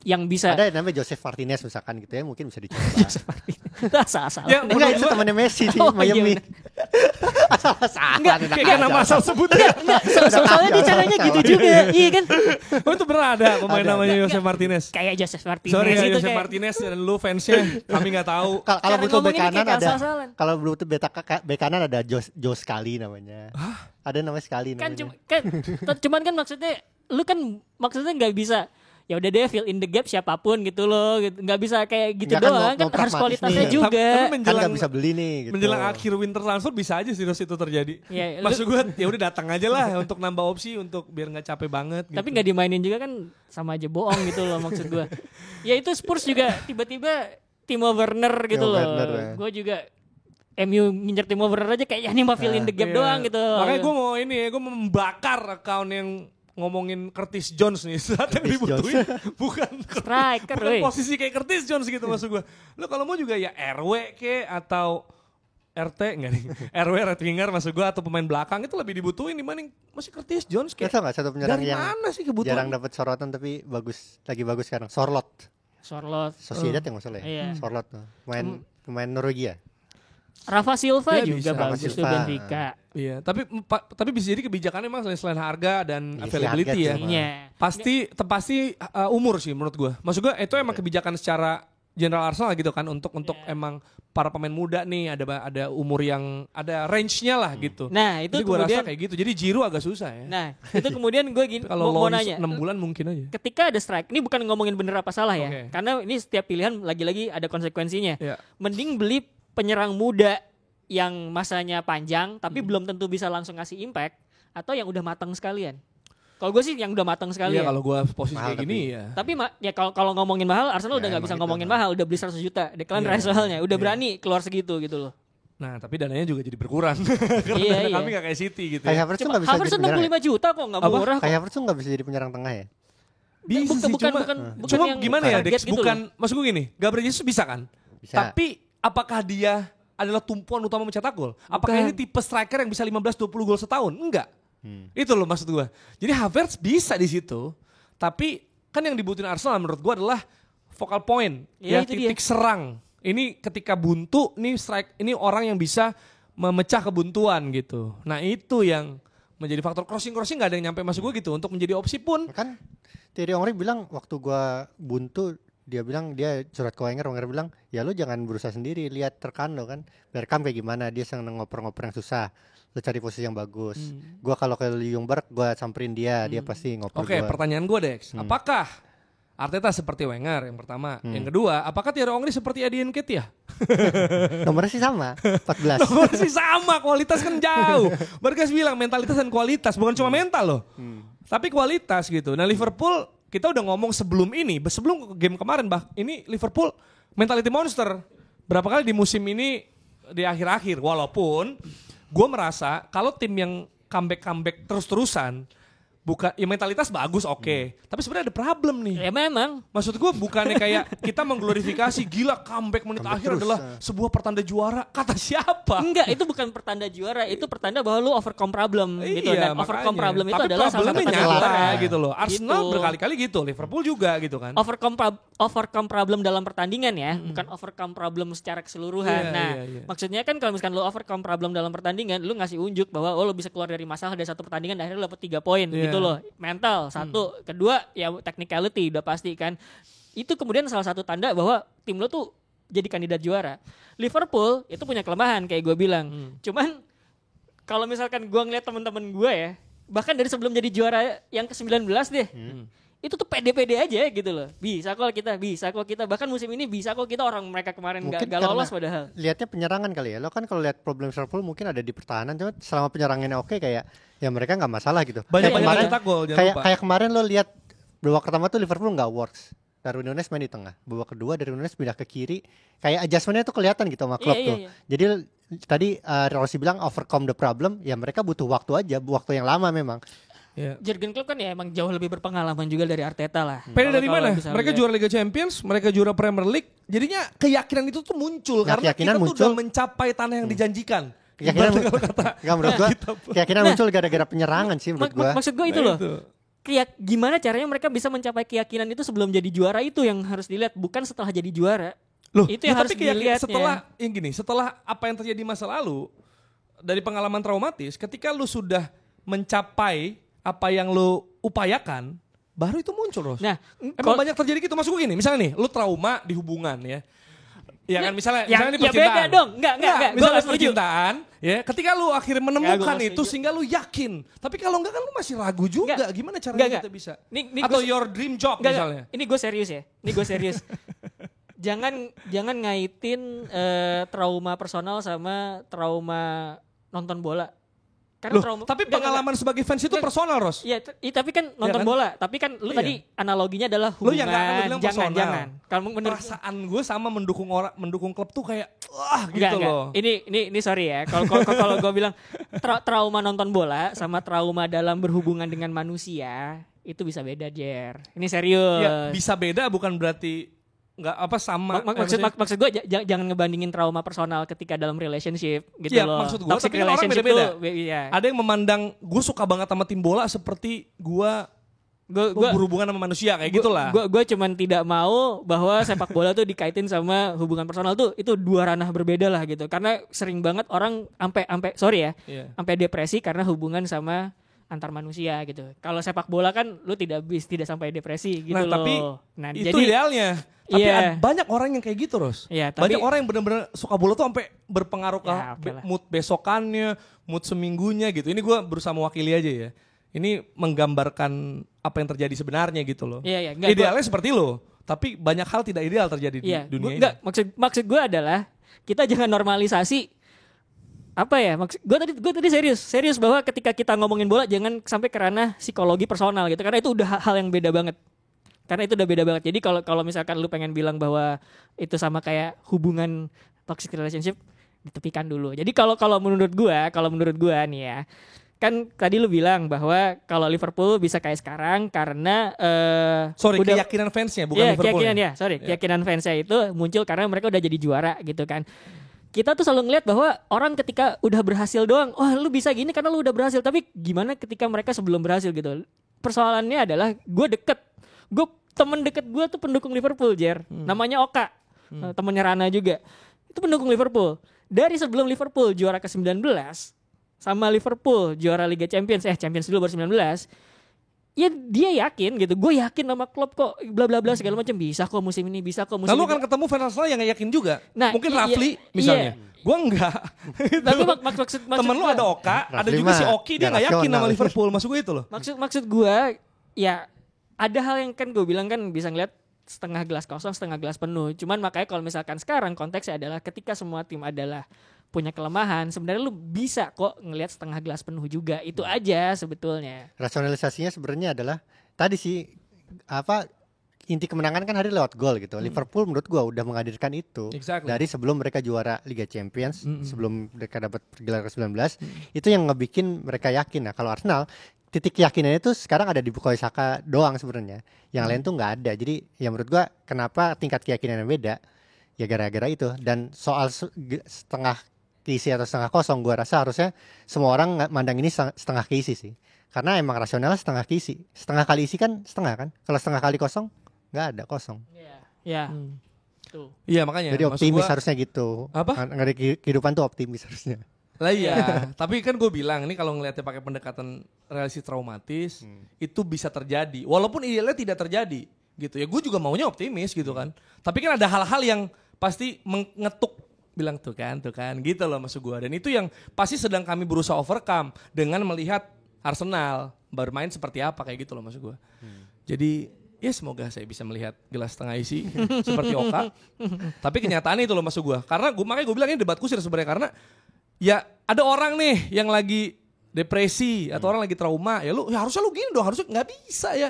yang bisa ada namanya Joseph Martinez misalkan gitu ya, mungkin bisa dicoba. Joseph Martinez. Salah. Ya, enggak itu temannya Messi di Miami. Enggak nama asal sebut ya. Soalnya dia caranya gitu juga. Iya kan? Oh itu benar ada pemain namanya Joseph Martinez. Kayak Joseph Martinez. Sorry ya Joseph Martinez dan lu fansnya kami nggak tahu. Kalau butuh bek kanan ada. Kalau butuh bek kanan ada Joe Scali namanya. Ada namanya Scali namanya. Cuman kan maksudnya lu kan nggak bisa ya udah deh fill in the gap siapapun gitu loh gitu. Nggak bisa kayak gitu doang kan harus kualitasnya nih. juga tapi kan nggak bisa beli nih gitu. Menjelang akhir winter transfer bisa aja sih itu terjadi ya, maksud gue ya udah datang aja lah untuk nambah opsi untuk biar nggak capek banget gitu. Tapi nggak dimainin juga kan sama aja bohong gitu loh maksud gue. Ya itu Spurs juga tiba-tiba Timo Werner gitu Timo loh. Werner, ya. Gue juga MU ngincer Timo Werner aja kayak ini mah fill in the gap doang gitu. Makanya gue mau gue mau membakar account yang ngomongin Curtis Jones nih. Saat yang dibutuhin bukan striker, bukan posisi kayak Curtis Jones gitu maksud gue. Lo kalau mau juga ya RW atau RT enggak nih? RW right winger maksud gue atau pemain belakang itu lebih dibutuhin dibanding masih Curtis Jones kayak. Tahu nggak satu penyerang dari yang mana sih kebutuhan? jarang dapat sorotan tapi lagi bagus sekarang. Sorloth. Sociedad yang masalah ya. Iya. Sorloth tuh. Pemain Norwegia. Rafa Silva juga bisa. bagus tuh Benfica. Iya, tapi bisa jadi kebijakannya memang selain harga dan Iya, availability ya. Iya. Pasti umur sih menurut gue. Maksud gue itu emang kebijakan secara general Arsenal gitu kan untuk emang para pemain muda nih ada umur yang ada range-nya lah gitu. Nah, itu jadi gue kemudian rasa kayak gitu. Jadi Giroud agak susah ya. Nah, itu kemudian gue gini kalau mau loan nanya. 6 bulan mungkin aja. Ketika ada strike, ini bukan ngomongin bener apa salah ya. Okay. Karena ini setiap pilihan lagi-lagi ada konsekuensinya. Yeah. Mending beli penyerang muda yang masanya panjang tapi belum tentu bisa langsung ngasih impact atau yang udah matang sekalian. Kalau gue sih yang udah matang sekalian. Iya, kalau gue posisi mahal kayak gini ya. Tapi ya kalau ngomongin mahal, Arsenal udah nggak bisa ngomongin mahal, udah beli 100 juta. Declan Rice soalnya udah berani keluar segitu gitu loh. Nah, tapi dananya juga jadi berkurang. Iya. Kami gak kayak City gitu. Kayak Havertz tuh nggak bisa Havertz jadi penyerang. 65 juta kok nggak murah. Kayak Havertz tuh nggak bisa jadi penyerang tengah ya. Bisa sih, cuma yang gimana ya Dex, gitu bukan maksud gue gini, Gabriel Jesus bisa kan? Bisa. Tapi apakah dia adalah tumpuan utama mencetak gol? Apakah ini tipe striker yang bisa 15-20 gol setahun? Enggak. Itu loh maksud gue. Jadi Havertz bisa di situ, tapi kan yang dibutuhin Arsenal menurut gue adalah focal point, ya titik serang. Ini ketika buntu, ini orang yang bisa memecah kebuntuan gitu. Nah itu yang menjadi faktor crossing nggak ada yang nyampe masuk gue gitu untuk menjadi opsi pun. Kan Thierry Henry bilang waktu gua buntu dia bilang dia curhat ke Wenger bilang ya lu jangan berusaha sendiri, lihat rekan lo kan Bergkamp kayak gimana, dia seneng ngoper-ngoper yang susah, lu cari posisi yang bagus. Gua kalau ke Ljungberg gua samperin dia pasti ngoper. Oke, pertanyaan gue Dex, apakah Arteta seperti Wenger yang pertama, yang kedua apakah Thierry Henry seperti Eddie Nketiah? Nomornya sih sama 14. Nomornya sih sama, kualitas kan jauh. Bergas bilang mentalitas dan kualitas bukan cuma mental loh, tapi kualitas gitu. Nah Liverpool kita udah ngomong sebelum game kemarin ini Liverpool mentality monster. Berapa kali di musim ini di akhir-akhir. Walaupun gue merasa kalau tim yang comeback terus-terusan bukan ya mentalitas bagus tapi sebenarnya ada problem nih. Ya memang. Maksud gue bukannya kayak kita mengglorifikasi gila comeback menit akhir terus, adalah sebuah pertanda juara. Kata siapa? Enggak, itu bukan pertanda juara, itu pertanda bahwa lu overcome problem gitu. Dan overcome problem itu tapi adalah salah satu tanda juara gitu loh. Arsenal gitu. berkali-kali gitu, Liverpool juga gitu kan. Overcome problem dalam pertandingan ya, bukan overcome problem secara keseluruhan. Maksudnya kan kalau misalkan lu overcome problem dalam pertandingan, lu ngasih unjuk bahwa lu bisa keluar dari masalah dari satu pertandingan dan akhirnya lu dapat 3 poin gitu loh. Mental satu, kedua ya technicality udah pasti kan. Itu kemudian salah satu tanda bahwa tim lo tuh jadi kandidat juara. Liverpool itu punya kelemahan kayak gue bilang. Cuman kalau misalkan gue ngeliat teman-teman gue ya, bahkan dari sebelum jadi juara yang ke-19 deh. Itu tuh pede-pede aja gitu loh. Bisa kok kita. Bahkan musim ini bisa kok kita, orang mereka kemarin gak lolos padahal. Lihatnya penyerangan kali ya. Lo kan kalau lihat problem Liverpool mungkin ada di pertahanan. Cuma selama penyerangannya oke kayak ya mereka gak masalah gitu. Kayak kemarin lo lihat babak pertama tuh Liverpool gak works. Darwin Núñez main di tengah. Babak kedua Darwin Núñez pindah ke kiri. Kayak adjustmentnya tuh kelihatan gitu sama Klopp tuh. Jadi tadi Rossi bilang overcome the problem. Ya mereka butuh waktu aja. Waktu yang lama memang. Jurgen Klopp kan ya emang jauh lebih berpengalaman juga dari Arteta lah. Pede dari mana? Mereka juara Liga Champions, mereka juara Premier League. Jadinya keyakinan itu tuh muncul karena kita tuh udah mencapai tanah yang dijanjikan. Keyakinan muncul gara-gara penyerangan sih menurut gue. Maksud gue itu loh. Gimana caranya mereka bisa mencapai keyakinan itu sebelum jadi juara, itu yang harus dilihat, bukan setelah jadi juara. Loh, itu yang harus dilihat. Setelah apa yang terjadi masa lalu, dari pengalaman traumatis, ketika lu sudah mencapai apa yang lu upayakan, baru itu muncul, Ros. Nah, emang banyak terjadi gitu. Maksud gue gini, misalnya nih, lu trauma di hubungan ya. Ya kan misalnya di percintaan. Ya beda dong. Enggak. Misalnya percintaan, ya, ketika lu akhirnya menemukan itu sehingga lu yakin. Tapi kalau enggak kan lu masih ragu juga. Gimana caranya kita bisa? Atau your dream job misalnya. Ini gue serius ya. Jangan ngaitin trauma personal sama trauma nonton bola. Karena Loh, tapi pengalaman sebagai fans itu personal, Ros. Iya, tapi kan nonton bola. Tapi kan lu tadi analoginya adalah hubungan. Lu yang gak akan bilang personal. Jangan. Kalau perasaan gue sama mendukung klub tuh kayak wah gitu loh. Ini sorry ya. Kalau gue bilang trauma nonton bola sama trauma dalam berhubungan dengan manusia itu bisa beda, Jer. Ini serius. Ya, bisa beda bukan berarti nggak apa sama. Maksud gue jangan ngebandingin trauma personal ketika dalam relationship gitu ya, loh. Maksud gue tapi orang beda-beda. Iya. Ada yang memandang gue suka banget sama tim bola seperti gue berhubungan sama manusia kayak gitulah. Gue cuman tidak mau bahwa sepak bola tuh dikaitin sama hubungan personal tuh itu dua ranah berbeda lah gitu. Karena sering banget orang sampai depresi karena hubungan sama antar manusia gitu. Kalau sepak bola kan lu tidak sampai depresi gitu loh. Tapi itu jadi, idealnya. Tapi banyak orang yang kayak gitu, Ros. Iya, banyak orang yang benar-benar suka bola tuh sampai berpengaruh ke mood besokannya, mood seminggunya gitu. Ini gue berusaha mewakili aja ya. Ini menggambarkan apa yang terjadi sebenarnya gitu loh. Iya. Idealnya seperti lo, tapi banyak hal tidak ideal terjadi di dunia ini. Maksud gue adalah kita jangan normalisasi apa ya? Gue tadi serius bahwa ketika kita ngomongin bola jangan sampai ke ranah psikologi personal gitu, karena itu udah hal yang beda banget. Jadi kalau misalkan lu pengen bilang bahwa itu sama kayak hubungan toxic relationship, ditepikan dulu. Jadi kalau menurut gua nih ya, kan tadi lu bilang bahwa kalau Liverpool bisa kayak sekarang karena keyakinan fansnya bukan Liverpool. Keyakinan fansnya itu muncul karena mereka udah jadi juara gitu kan. Kita tuh selalu ngeliat bahwa orang ketika udah berhasil doang, lu bisa gini karena lu udah berhasil. Tapi gimana ketika mereka sebelum berhasil gitu? Persoalannya adalah temen deket gue tuh pendukung Liverpool, Jer. Namanya Oka, temennya Rana juga. Itu pendukung Liverpool. Dari sebelum Liverpool juara ke-19 sama Liverpool juara Liga Champions dulu baru 19. Ya dia yakin gitu. Gue yakin sama klub kok bla bla bla segala macam bisa kok musim ini. Lalu akan ketemu fans Arsenal yang gak yakin juga. Mungkin Rafli misalnya. Gue enggak. Tapi maksud temen lu ada Oka, ada juga si Oki, dia gak yakin sama Liverpool. Maksud gue itu loh. Maksud gue ya ada hal yang kan gue bilang kan bisa ngeliat setengah gelas kosong, setengah gelas penuh. Cuman makanya kalau misalkan sekarang konteksnya adalah ketika semua tim adalah punya kelemahan, sebenarnya lu bisa kok ngelihat setengah gelas penuh juga. Itu aja sebetulnya. Rasionalisasinya sebenarnya adalah tadi sih inti kemenangan kan hari lewat gol gitu. Liverpool menurut gua udah menghadirkan itu dari sebelum mereka juara Liga Champions, sebelum mereka dapat gelar ke-19, itu yang ngebikin mereka yakin. Nah, kalau Arsenal titik keyakinannya itu sekarang ada di Bukayo Saka doang sebenarnya. Yang lain tuh nggak ada. Jadi ya menurut gua kenapa tingkat keyakinannya beda? Ya gara-gara itu. Dan soal setengah keisi atau setengah kosong, gua rasa harusnya semua orang mandang ini setengah keisi sih. Karena emang rasionalnya setengah keisi. Setengah kali isi kan setengah kan. Kalau setengah kali kosong nggak ada, kosong. Iya. Iya makanya. Jadi optimis harusnya gitu. Apa? Kehidupan tuh optimis harusnya. Lah iya, tapi kan gue bilang ini kalau ngelihatnya pakai pendekatan relasi traumatis itu bisa terjadi, walaupun idealnya tidak terjadi gitu ya. Gue juga maunya optimis gitu kan. Tapi kan ada hal-hal yang pasti mengetuk bilang tuh kan gitu loh maksud gue. Dan itu yang pasti sedang kami berusaha overcome dengan melihat Arsenal bermain seperti apa kayak gitu loh maksud gue. Jadi ya semoga saya bisa melihat gelas setengah isi seperti Oka. Tapi kenyataannya itu loh maksud gue. Karena makanya gue bilang ini debat kusir sebenarnya karena ya ada orang nih yang lagi depresi atau orang lagi trauma, ya harusnya lu gini dong, harusnya nggak bisa ya.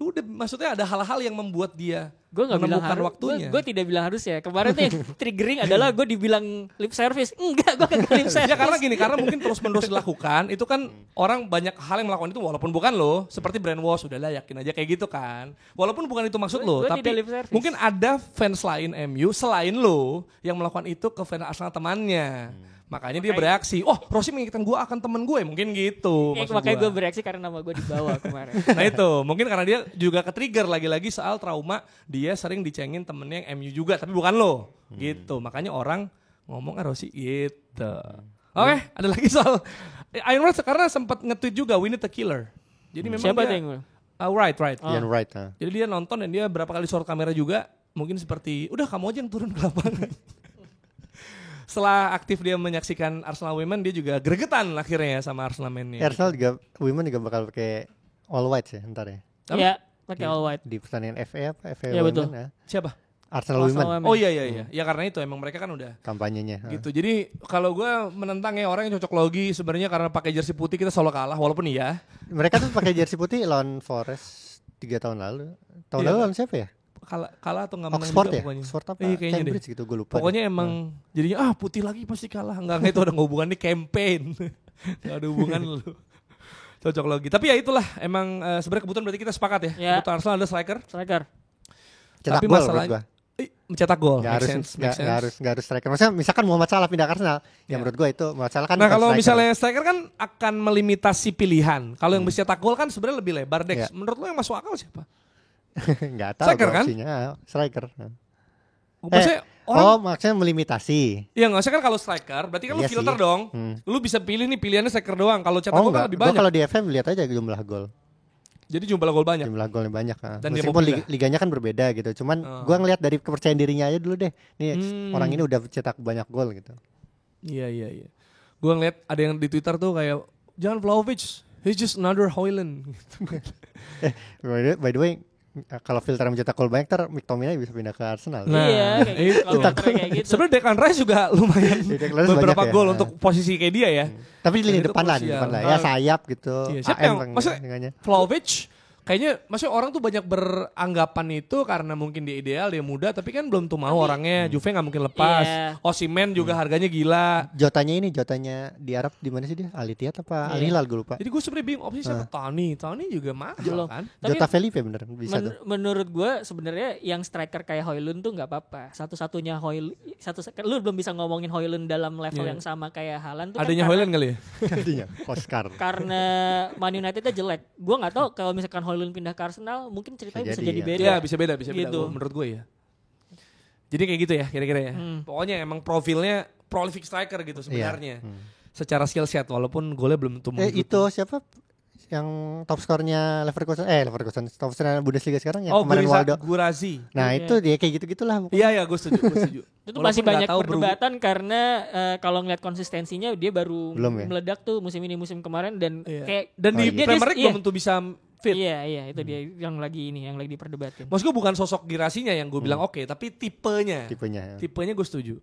Udah maksudnya ada hal-hal yang membuat dia menemukan waktunya. Gue tidak bilang harus ya. Kemarin tuh yang triggering adalah gue dibilang lip service. Enggak, gue kan lip service. Ya karena mungkin terus-menerus dilakukan. Itu kan orang banyak hal yang melakukan itu walaupun bukan lo. Seperti brainwash, udahlah yakin aja kayak gitu kan. Walaupun bukan itu maksud lo. Tapi mungkin ada fans lain MU selain lo yang melakukan itu ke fans Arsenal temannya. Makanya dia bereaksi, Rossi mengingatkan gue akan temen gue, mungkin gitu. Makanya gue bereaksi karena nama gue dibawa kemarin. Nah itu, mungkin karena dia juga ke-trigger lagi-lagi soal trauma, dia sering dicengin temennya yang MU juga, tapi bukan lo. Gitu, makanya orang ngomong Rossi gitu. Oke, ada lagi soal Iron Man karena sempat nge-tweet juga, we need a killer. Jadi memang siapa dia, Right. Ian Wright. Jadi dia nonton dan dia berapa kali short kamera juga, mungkin seperti, udah kamu aja yang turun ke lapangan. Setelah aktif dia menyaksikan Arsenal Women, dia juga gregetan akhirnya ya sama Arsenal Men-nya. Arsenal juga Women juga bakal pakai all white ya ntar ya. Iya, pakai all white. Di pertandingan FA Iya Women betul. ya. Siapa? Arsenal Women. Oh iya. Ya karena itu emang mereka kan udah kampanyenya. Gitu. Jadi kalau gue menentang ya orang yang cocok logi sebenarnya karena pakai jersey putih kita selalu kalah walaupun iya. Mereka tuh pakai jersey putih lawan Forest 3 tahun lalu. Tahun lalu lawan siapa ya? Kalah atau nggak menang Oxford juga ya? pokoknya. Oxford apa? Cambridge gitu gue lupa. Pokoknya emang jadinya putih lagi pasti kalah. Enggak itu ada hubungan nih campaign. Gak ada hubungan lu. Cocok logi. Tapi ya itulah emang sebenarnya kebutuhan berarti kita sepakat ya. Kebutuhan Arsenal ada striker. Cetak tapi gol masalahnya mencetak gol. Gak harus striker. Maksudnya misalkan Muhammad Salah pindah ke Arsenal, ya menurut gue itu Muhammad Salah kan. Nah kalau misalnya striker kan akan melimitasi pilihan. Kalau yang bisa cetak gol kan sebenarnya lebih lebar Dex. Menurut lo yang masuk akal siapa? Gak tahu. Striker kan? Striker. Maksudnya melimitasi. Iya maksudnya kan kalau striker berarti kan lu filter dong. Lu bisa pilih nih pilihannya striker doang. Kalau cetak gol kan lebih banyak. Kalau di FM lihat aja jumlah gol. Jadi jumlah gol banyak. Jumlah golnya banyak. Dan meskipun liganya kan berbeda gitu. Cuman gue ngelihat dari kepercayaan dirinya aja dulu deh. Nih orang ini udah cetak banyak gol gitu. Iya. Gue ngeliat ada yang di Twitter tuh kayak jangan Vlahovic, he's just another Højlund. By the way, kalau filter mencetak gol banyak McTominay bisa pindah ke Arsenal. Iya, kayak gitu. Sebenarnya Declan Rice juga lumayan beberapa gol untuk posisi kayak dia ya. Tapi di lini depan lah, ya sayap gitu. Iya, siapa yang maksudnya Vlahovic kayaknya maksudnya orang tuh banyak beranggapan itu karena mungkin dia ideal, dia muda tapi kan belum tuh mau orangnya. Juve nggak mungkin lepas. Osimhen juga harganya gila. Jotanya di Arab di mana sih dia? Al Ittihad apa Al Hilal gue lupa. Jadi gue sebenarnya bingung opsi siapa. Tony juga mahal kan. Jota Felipe bener bisa tuh. Menurut gue sebenarnya yang striker kayak Højlund tuh nggak apa-apa. Satu-satunya Højlund, lu belum bisa ngomongin Højlund dalam level yang sama kayak Haaland tuh. Adanya Højlund kali ya. Adanya Oscar. Karena Man Unitednya jelek. Gue nggak tahu kalau misalkan Højlund pindah ke Arsenal mungkin ceritanya bisa jadi beda. Iya bisa beda gitu. Menurut gue ya. Jadi kayak gitu ya kira-kira ya. Pokoknya emang profilnya prolific striker gitu sebenarnya. Secara skill set walaupun golnya belum tentu. Itu siapa yang top skornya Leverkusen top skornya Bundesliga sekarang ya kemarin Waldo Gurazi. Nah itu dia kayak gitu-gitulah. Iya gue setuju. Itu masih banyak perdebatan karena kalau ngeliat konsistensinya dia baru meledak tuh musim ini musim kemarin dan kayak dan di Premier League belum tentu bisa fit. Iya itu dia yang lagi diperdebatin. Maksud gue bukan sosok Girasinya yang gue bilang oke, tapi tipenya gue setuju.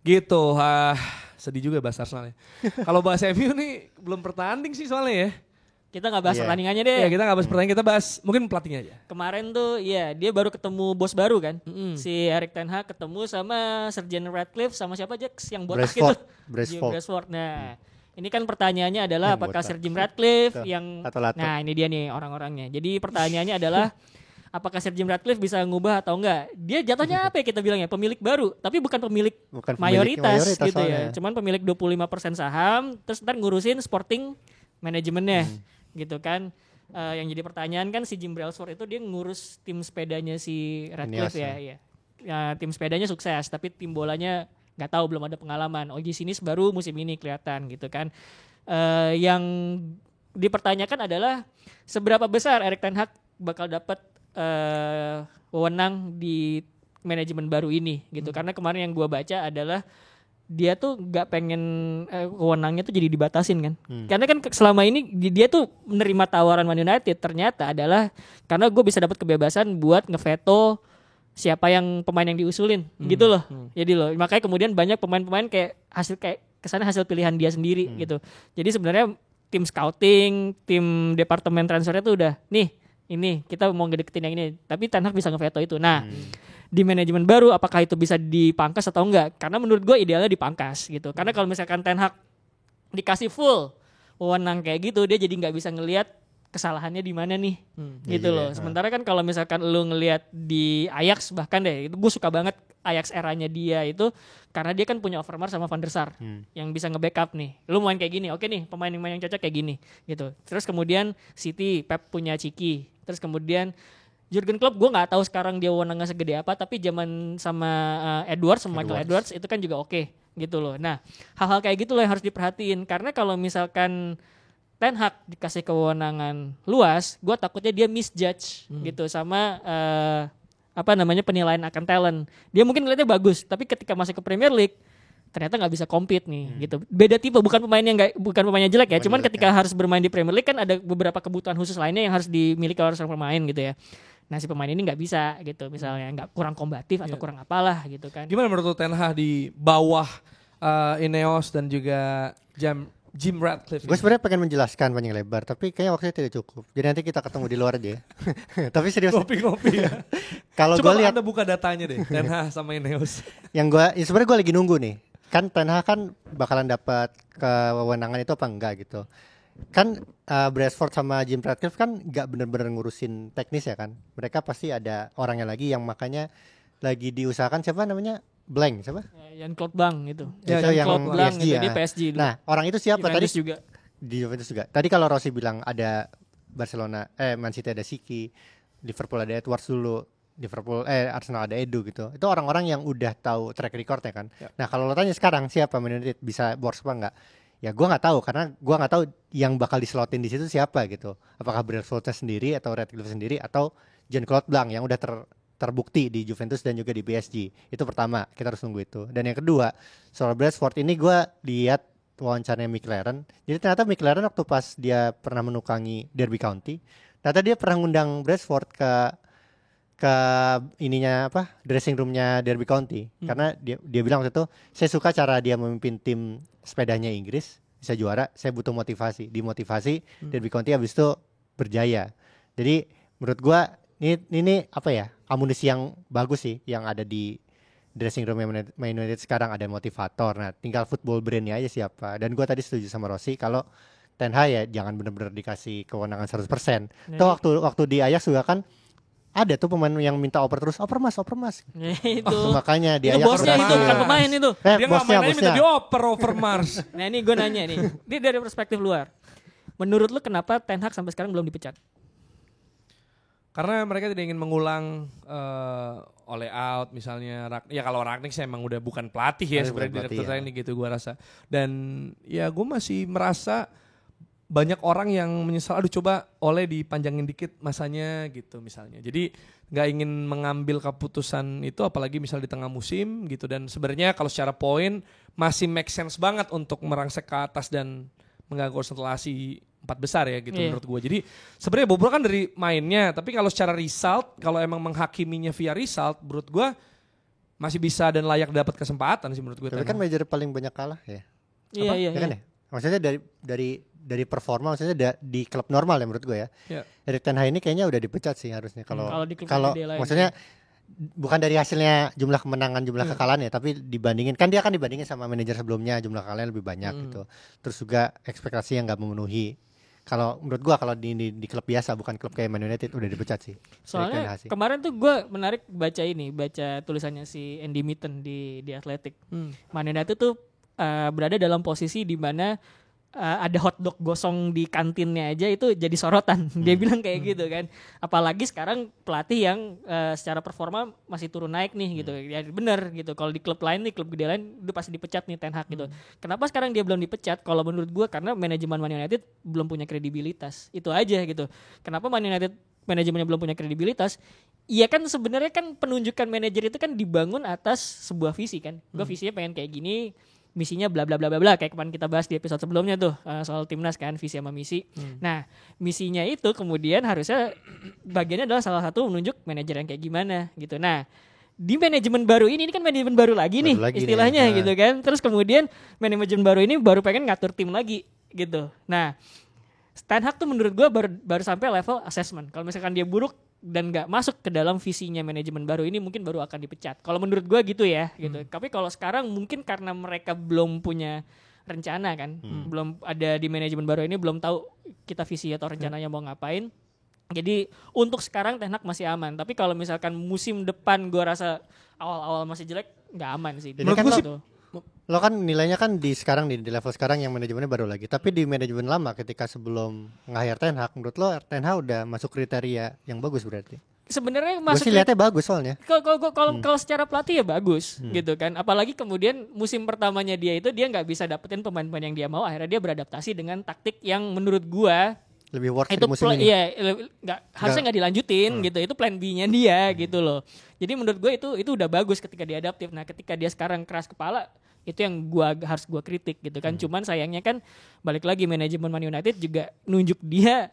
Gitu. Sedih juga bahas Arsenal ya. Kalau bahas MU nih belum pertanding sih soalnya ya. Kita gak bahas pertandingannya deh. Ya kita gak bahas pertandingan, kita bahas mungkin pelatihnya aja. Kemarin tuh dia baru ketemu bos baru kan. Si Erik ten Hag ketemu sama Sir Jim Ratcliffe sama siapa Jax yang botak itu. Brentford. Nah ini kan pertanyaannya adalah apakah Sir Jim Ratcliffe yang Nah ini dia nih orang-orangnya. Jadi pertanyaannya adalah apakah Sir Jim Ratcliffe bisa ngubah atau enggak? Dia jatuhnya apa ya kita bilangnya? Pemilik baru, tapi bukan pemilik mayoritas gitu ya. Cuman pemilik 25% saham, terus ntar ngurusin sporting manajemennya. Gitu kan. Yang jadi pertanyaan kan si Jim Brailsford itu dia ngurus tim sepedanya si Ratcliffe ya. Tim sepedanya sukses tapi tim bolanya nggak tahu, belum ada pengalaman. Oji Sinis baru musim ini kelihatan gitu kan. Yang dipertanyakan adalah seberapa besar Erik ten Hag bakal dapat wewenang di manajemen baru ini gitu. Karena kemarin yang gue baca adalah dia tuh nggak pengen wewenangnya tuh jadi dibatasin kan. Karena kan selama ini dia tuh menerima tawaran Man United ternyata adalah karena gue bisa dapat kebebasan buat ngeveto siapa yang pemain yang diusulin gitu loh. Jadi loh makanya kemudian banyak pemain-pemain kayak kesannya hasil pilihan dia sendiri gitu. Jadi sebenarnya tim scouting, tim departemen transfernya tuh udah nih ini kita mau ngedeketin yang ini, tapi Ten Hag bisa ngeveto itu. Nah di manajemen baru apakah itu bisa dipangkas atau enggak? Karena menurut gue idealnya dipangkas gitu. Karena kalau misalkan Ten Hag dikasih full wewenang kayak gitu, dia jadi nggak bisa ngelihat kesalahannya di mana nih, gitu loh. Sementara kan kalau misalkan lu ngelihat di Ajax bahkan deh, itu gue suka banget Ajax eranya dia itu karena dia kan punya Overmars sama Van der Sar yang bisa nge-backup nih. Lu main kayak gini, oke nih pemain yang cocok kayak gini, gitu. Terus kemudian City, Pep punya Ciki. Terus kemudian Jurgen Klopp gue nggak tahu sekarang dia wewenangnya segede apa, tapi zaman sama Michael Edwards itu kan juga oke, gitu loh. Nah hal-hal kayak gitu loh yang harus diperhatiin karena kalau misalkan Ten Hag dikasih kewenangan luas, gue takutnya dia misjudge gitu sama penilaian akan talent. Dia mungkin ngeliatnya bagus, tapi ketika masuk ke Premier League ternyata nggak bisa compete nih gitu. Beda tipe, bukan pemainnya jelek ya, cuman ketika harus bermain di Premier League kan ada beberapa kebutuhan khusus lainnya yang harus dimiliki oleh seorang pemain gitu ya. Nah si pemain ini nggak bisa gitu, misalnya nggak kurang kombatif atau kurang apalah gitu kan. Gimana menurut Ten Hag di bawah Ineos dan juga Jim Ratcliffe? Gue sebenarnya pengen menjelaskan panjang lebar, tapi kayaknya waktunya tidak cukup. Jadi nanti kita ketemu di luar aja ya. Tapi serius. Ngopi-ngopi ya. Kalau gue lihat, Anda buka datanya deh, Ten Hag sama Ineos. yang gue, ya sebenarnya gue lagi nunggu nih. Kan Ten Hag kan bakalan dapat kewenangan itu apa enggak gitu. Kan Brentford sama Jim Ratcliffe kan nggak benar-benar ngurusin teknis ya kan. Mereka pasti ada orangnya lagi yang makanya lagi diusahakan, siapa namanya? Blank siapa? Jan-Claude Blanc gitu. Ya, Jan-Claude yang Blanc PSG gitu, ya. dia PSG dulu. Nah, orang itu siapa Juventus tadi? juga. Di Juventus juga. Tadi kalau Rossi bilang ada Barcelona, Man City ada Siki, Liverpool ada Edwards dulu, Arsenal ada Edu gitu. Itu orang-orang yang udah tahu track recordnya kan. Ya. Nah, kalau lo tanya sekarang siapa Man United bisa boros apa enggak? Ya gue nggak tahu, karena gue nggak tahu yang bakal dislotin di situ siapa gitu. Apakah Brentford sendiri atau Ratcliffe sendiri atau Jean-Claude Blanc yang udah terbukti di Juventus dan juga di PSG. Itu pertama, kita harus nunggu itu. Dan yang kedua, soal Brentford ini gue lihat wawancaranya McLaren. Jadi ternyata McLaren waktu pas dia pernah menukangi Derby County, ternyata dia pernah ngundang Brentford ke ininya dressing roomnya Derby County. Karena dia bilang waktu itu, saya suka cara dia memimpin tim sepedanya Inggris bisa juara, saya butuh motivasi, dimotivasi Derby County habis itu berjaya. Jadi menurut gua ini amunisi yang bagus sih yang ada di dressing room Man United sekarang, ada motivator. Nah tinggal football brainnya aja siapa. Dan gua tadi setuju sama Rossi kalau Ten Hag ya jangan benar-benar dikasih kewenangan 100%. Tuh waktu di Ajax juga kan ada tuh pemain yang minta oper terus, oper mas. Itu makanya dia bosnya itu bukan pemain itu. Dia nggak main aja minta dioper over Mars. Nah ini gue nanya nih, ini dari perspektif luar. Menurut lu kenapa Ten Hag sampai sekarang belum dipecat? Karena mereka tidak ingin mengulang Ole out misalnya. Ya kalau Rangnick saya emang udah bukan pelatih ya sebenarnya, direktur teknik gitu gue rasa. Dan ya gue masih merasa banyak orang yang menyesal, aduh coba Ole dipanjangin dikit masanya gitu misalnya. Jadi gak ingin mengambil keputusan itu apalagi misal di tengah musim gitu. Dan sebenarnya kalau secara poin masih make sense banget untuk merangsek ke atas dan mengganggu konsentrasi 4 besar ya gitu menurut gue. Jadi sebenarnya bobrok kan dari mainnya, tapi kalau secara result, kalau emang menghakiminya via result, menurut gue masih bisa dan layak dapat kesempatan sih menurut gue. Tapi kan manajer paling banyak kalah ya. Iya. Kan ya? Maksudnya dari performa, maksudnya di klub normal ya menurut gue ya. Erik ten Hag ini kayaknya udah dipecat sih harusnya kalau maksudnya bukan dari hasilnya jumlah kemenangan, jumlah kekalahan ya, tapi dibandingin kan dia kan dibandingin sama manajer sebelumnya jumlah kekalahan lebih banyak gitu. Terus juga ekspektasi yang nggak memenuhi. Kalau menurut gue kalau di klub biasa bukan klub kayak Man United udah dipecat sih. Soalnya kemarin tuh gue menarik baca tulisannya si Andy Mitten di Athletic. Man United tuh berada dalam posisi di mana ada hotdog gosong di kantinnya aja itu jadi sorotan. Dia bilang kayak gitu kan. Apalagi sekarang pelatih yang secara performa masih turun naik nih gitu. Ya benar gitu. Kalau di klub lain nih, klub gede lain udah pasti dipecat nih Ten Hag gitu. Kenapa sekarang dia belum dipecat? Kalau menurut gue karena manajemen Man United belum punya kredibilitas. Itu aja gitu. Kenapa Man United manajemennya belum punya kredibilitas? Iya kan sebenarnya kan penunjukan manajer itu kan dibangun atas sebuah visi kan. Gue visinya pengen kayak gini, misinya bla bla bla bla bla, kayak kemarin kita bahas di episode sebelumnya tuh soal timnas kan, visi sama misi. Nah misinya itu kemudian harusnya bagiannya adalah salah satu menunjuk manajer yang kayak gimana gitu. Nah di manajemen baru ini kan manajemen baru lagi nih istilahnya gitu kan. Terus kemudian manajemen baru ini baru pengen ngatur tim lagi gitu. Nah Ten Hag tuh menurut gue baru sampai level assessment. Kalau misalkan dia buruk dan gak masuk ke dalam visinya manajemen baru ini mungkin baru akan dipecat. Kalau menurut gue gitu ya gitu. Tapi kalau sekarang mungkin karena mereka belum punya rencana kan, belum ada di manajemen baru ini, belum tahu kita visi atau rencananya mau ngapain. Jadi untuk sekarang Ten Hag masih aman. Tapi kalau misalkan musim depan gue rasa awal-awal masih jelek, nggak aman sih. Menurut gue sih lo kan nilainya kan di level sekarang yang manajemennya baru lagi. Tapi di manajemen lama ketika sebelum nge-hire Ten Hag, menurut lo Ten Hag udah masuk kriteria yang bagus berarti? Sebenarnya masuk. Gue sih lihatnya bagus soalnya. Kalau secara pelatih ya bagus gitu kan. Apalagi kemudian musim pertamanya dia nggak bisa dapetin pemain-pemain yang dia mau. Akhirnya dia beradaptasi dengan taktik yang menurut gua lebih worth itu di musim ini. Iya, harusnya nggak dilanjutin gitu. Itu plan B-nya dia gitu loh. Jadi menurut gua itu udah bagus ketika dia adaptif. Nah ketika dia sekarang keras kepala, itu yang harus gua kritik gitu kan. Cuman sayangnya kan balik lagi manajemen Man United juga nunjuk dia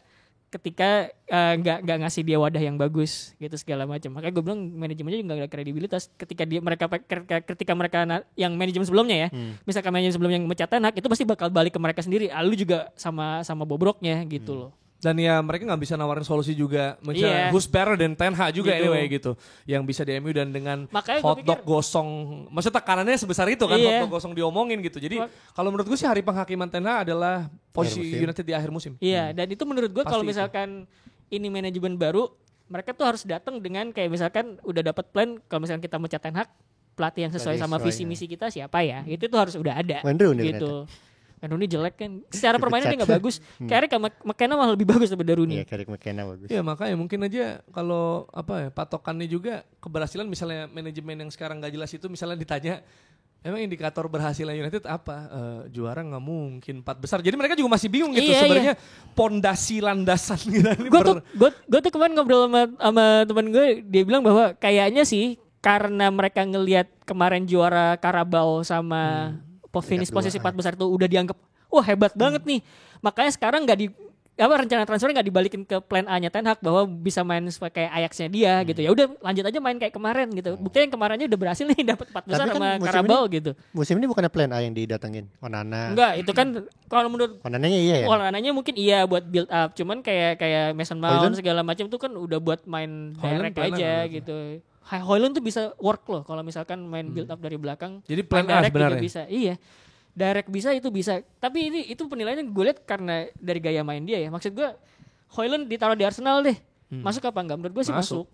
ketika nggak ngasih dia wadah yang bagus gitu segala macam. Makanya gue bilang manajemennya juga nggak ada kredibilitas ketika mereka yang manajemen sebelumnya ya, misalkan manajemen sebelumnya yang mecat Ten Hag itu pasti bakal balik ke mereka sendiri. Lalu juga sama bobroknya gitu loh. Dan ya mereka nggak bisa nawarin solusi juga. Misalnya who's better than Ten Hag juga gitu. Anyway gitu. Yang bisa di MU dan dengan hotdog gosong. Maksudnya tekanannya sebesar itu kan hotdog gosong diomongin gitu. Jadi kalau menurut gue sih hari penghakiman Ten Hag adalah posisi United di akhir musim. Iya dan itu menurut gue kalau misalkan ini manajemen baru, mereka tuh harus datang dengan kayak misalkan udah dapat plan kalau misalkan kita mecat Ten Hag, pelatih yang sesuai sama visi misi kita siapa ya. Itu tuh harus udah ada gitu. Rooney jelek kan. Secara permainan dia gak bagus. Carrick sama McKenna malah lebih bagus daripada Rooney. Iya, Carrick McKenna bagus. Iya, makanya mungkin aja kalau patokannya juga keberhasilan misalnya manajemen yang sekarang gak jelas itu misalnya ditanya emang indikator berhasilnya United apa? Juara gak mungkin 4 besar. Jadi mereka juga masih bingung gitu sebenarnya pondasi landasan gitu. Gue tuh kemarin ngobrol sama teman gue, dia bilang bahwa kayaknya sih karena mereka ngelihat kemarin juara Carabao sama finish posisi 4 besar itu udah dianggap wah hebat banget nih. Makanya sekarang rencana transfernya nggak dibalikin ke plan A-nya Ten Hag bahwa bisa main kayak Ajax-nya dia gitu. Ya udah lanjut aja main kayak kemarin gitu. Buktinya yang kemarinnya udah berhasil nih dapat 4 besar sama Carabao gitu. Musim ini bukannya plan A yang didatengin Onana. Enggak, itu kan kalau menurut Onananya iya ya. Onananya mungkin iya buat build up. Cuman kayak Mason Mount segala macam tuh kan udah buat main direct aja gitu. Højlund tuh bisa work loh kalau misalkan main build up dari belakang. Jadi plan A sebenarnya. Bisa. Iya. Direct bisa itu bisa. Tapi itu penilaiannya gue lihat karena dari gaya main dia ya. Maksud gue Højlund ditaruh di Arsenal deh. Masuk apa enggak? Menurut gue sih masuk.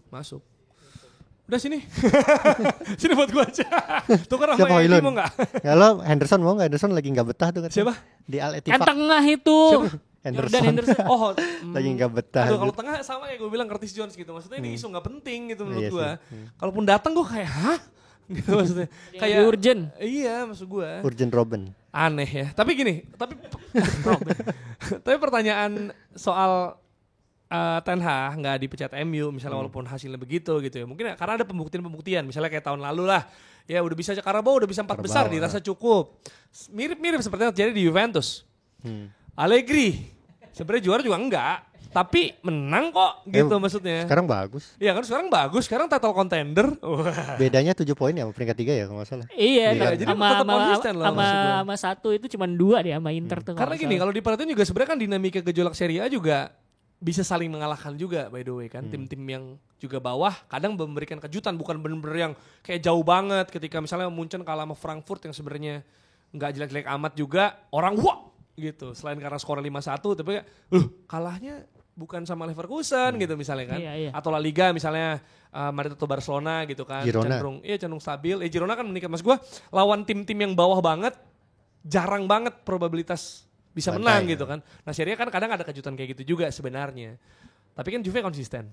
Udah sini. Sini buat gue aja. Tukar sama Edi mau enggak? Kalau Henderson mau enggak? Henderson lagi enggak betah tuh kan. Siapa? Di Al Ettifaq. Kan tengah itu. Siapa? Henderson. Lagi nggak betah. Aduh, kalau tengah sama kayak gue bilang Curtis Jones gitu. Maksudnya ini isu nggak penting gitu menurut gue. Kalaupun datang gue kayak hah? Gitu maksudnya. Kayak urgent. Iya maksud gue. Urgent Robben. Aneh ya. Tapi gini. Tapi pertanyaan soal Ten Hag nggak dipecat MU misalnya walaupun hasilnya begitu gitu ya. Mungkin karena ada pembuktian. Misalnya kayak tahun lalu lah. Ya udah bisa Carabao udah bisa 4 besar dirasa cukup. Mirip seperti yang terjadi di Juventus. Allegri sebenarnya juara juga enggak, tapi menang kok gitu maksudnya. Sekarang bagus. Iya kan sekarang bagus, sekarang title contender. Bedanya 7 poin ya sama peringkat 3 ya kalau nggak salah. Iya, jadi tetap konsisten loh. Sama 1 itu cuma 2 deh sama Inter tuh. Karena gini, kalau diperhatiin juga sebenarnya kan dinamika gejolak Serie A juga bisa saling mengalahkan juga by the way kan. Tim-tim yang juga bawah kadang memberikan kejutan, bukan bener-bener yang kayak jauh banget ketika misalnya Munchen kalah sama Frankfurt yang sebenarnya nggak jelek-jelek amat juga, orang wah gitu. Selain karena skor 5-1 tapi kalahnya bukan sama Leverkusen gitu misalnya kan. Iya. Atau La Liga misalnya Madrid atau Barcelona gitu kan. Cenderung stabil. Girona kan meningkat. Mas gue lawan tim-tim yang bawah banget jarang banget probabilitas bisa menang gitu kan. Nah Serie A kan kadang ada kejutan kayak gitu juga sebenarnya. Tapi kan Juve konsisten.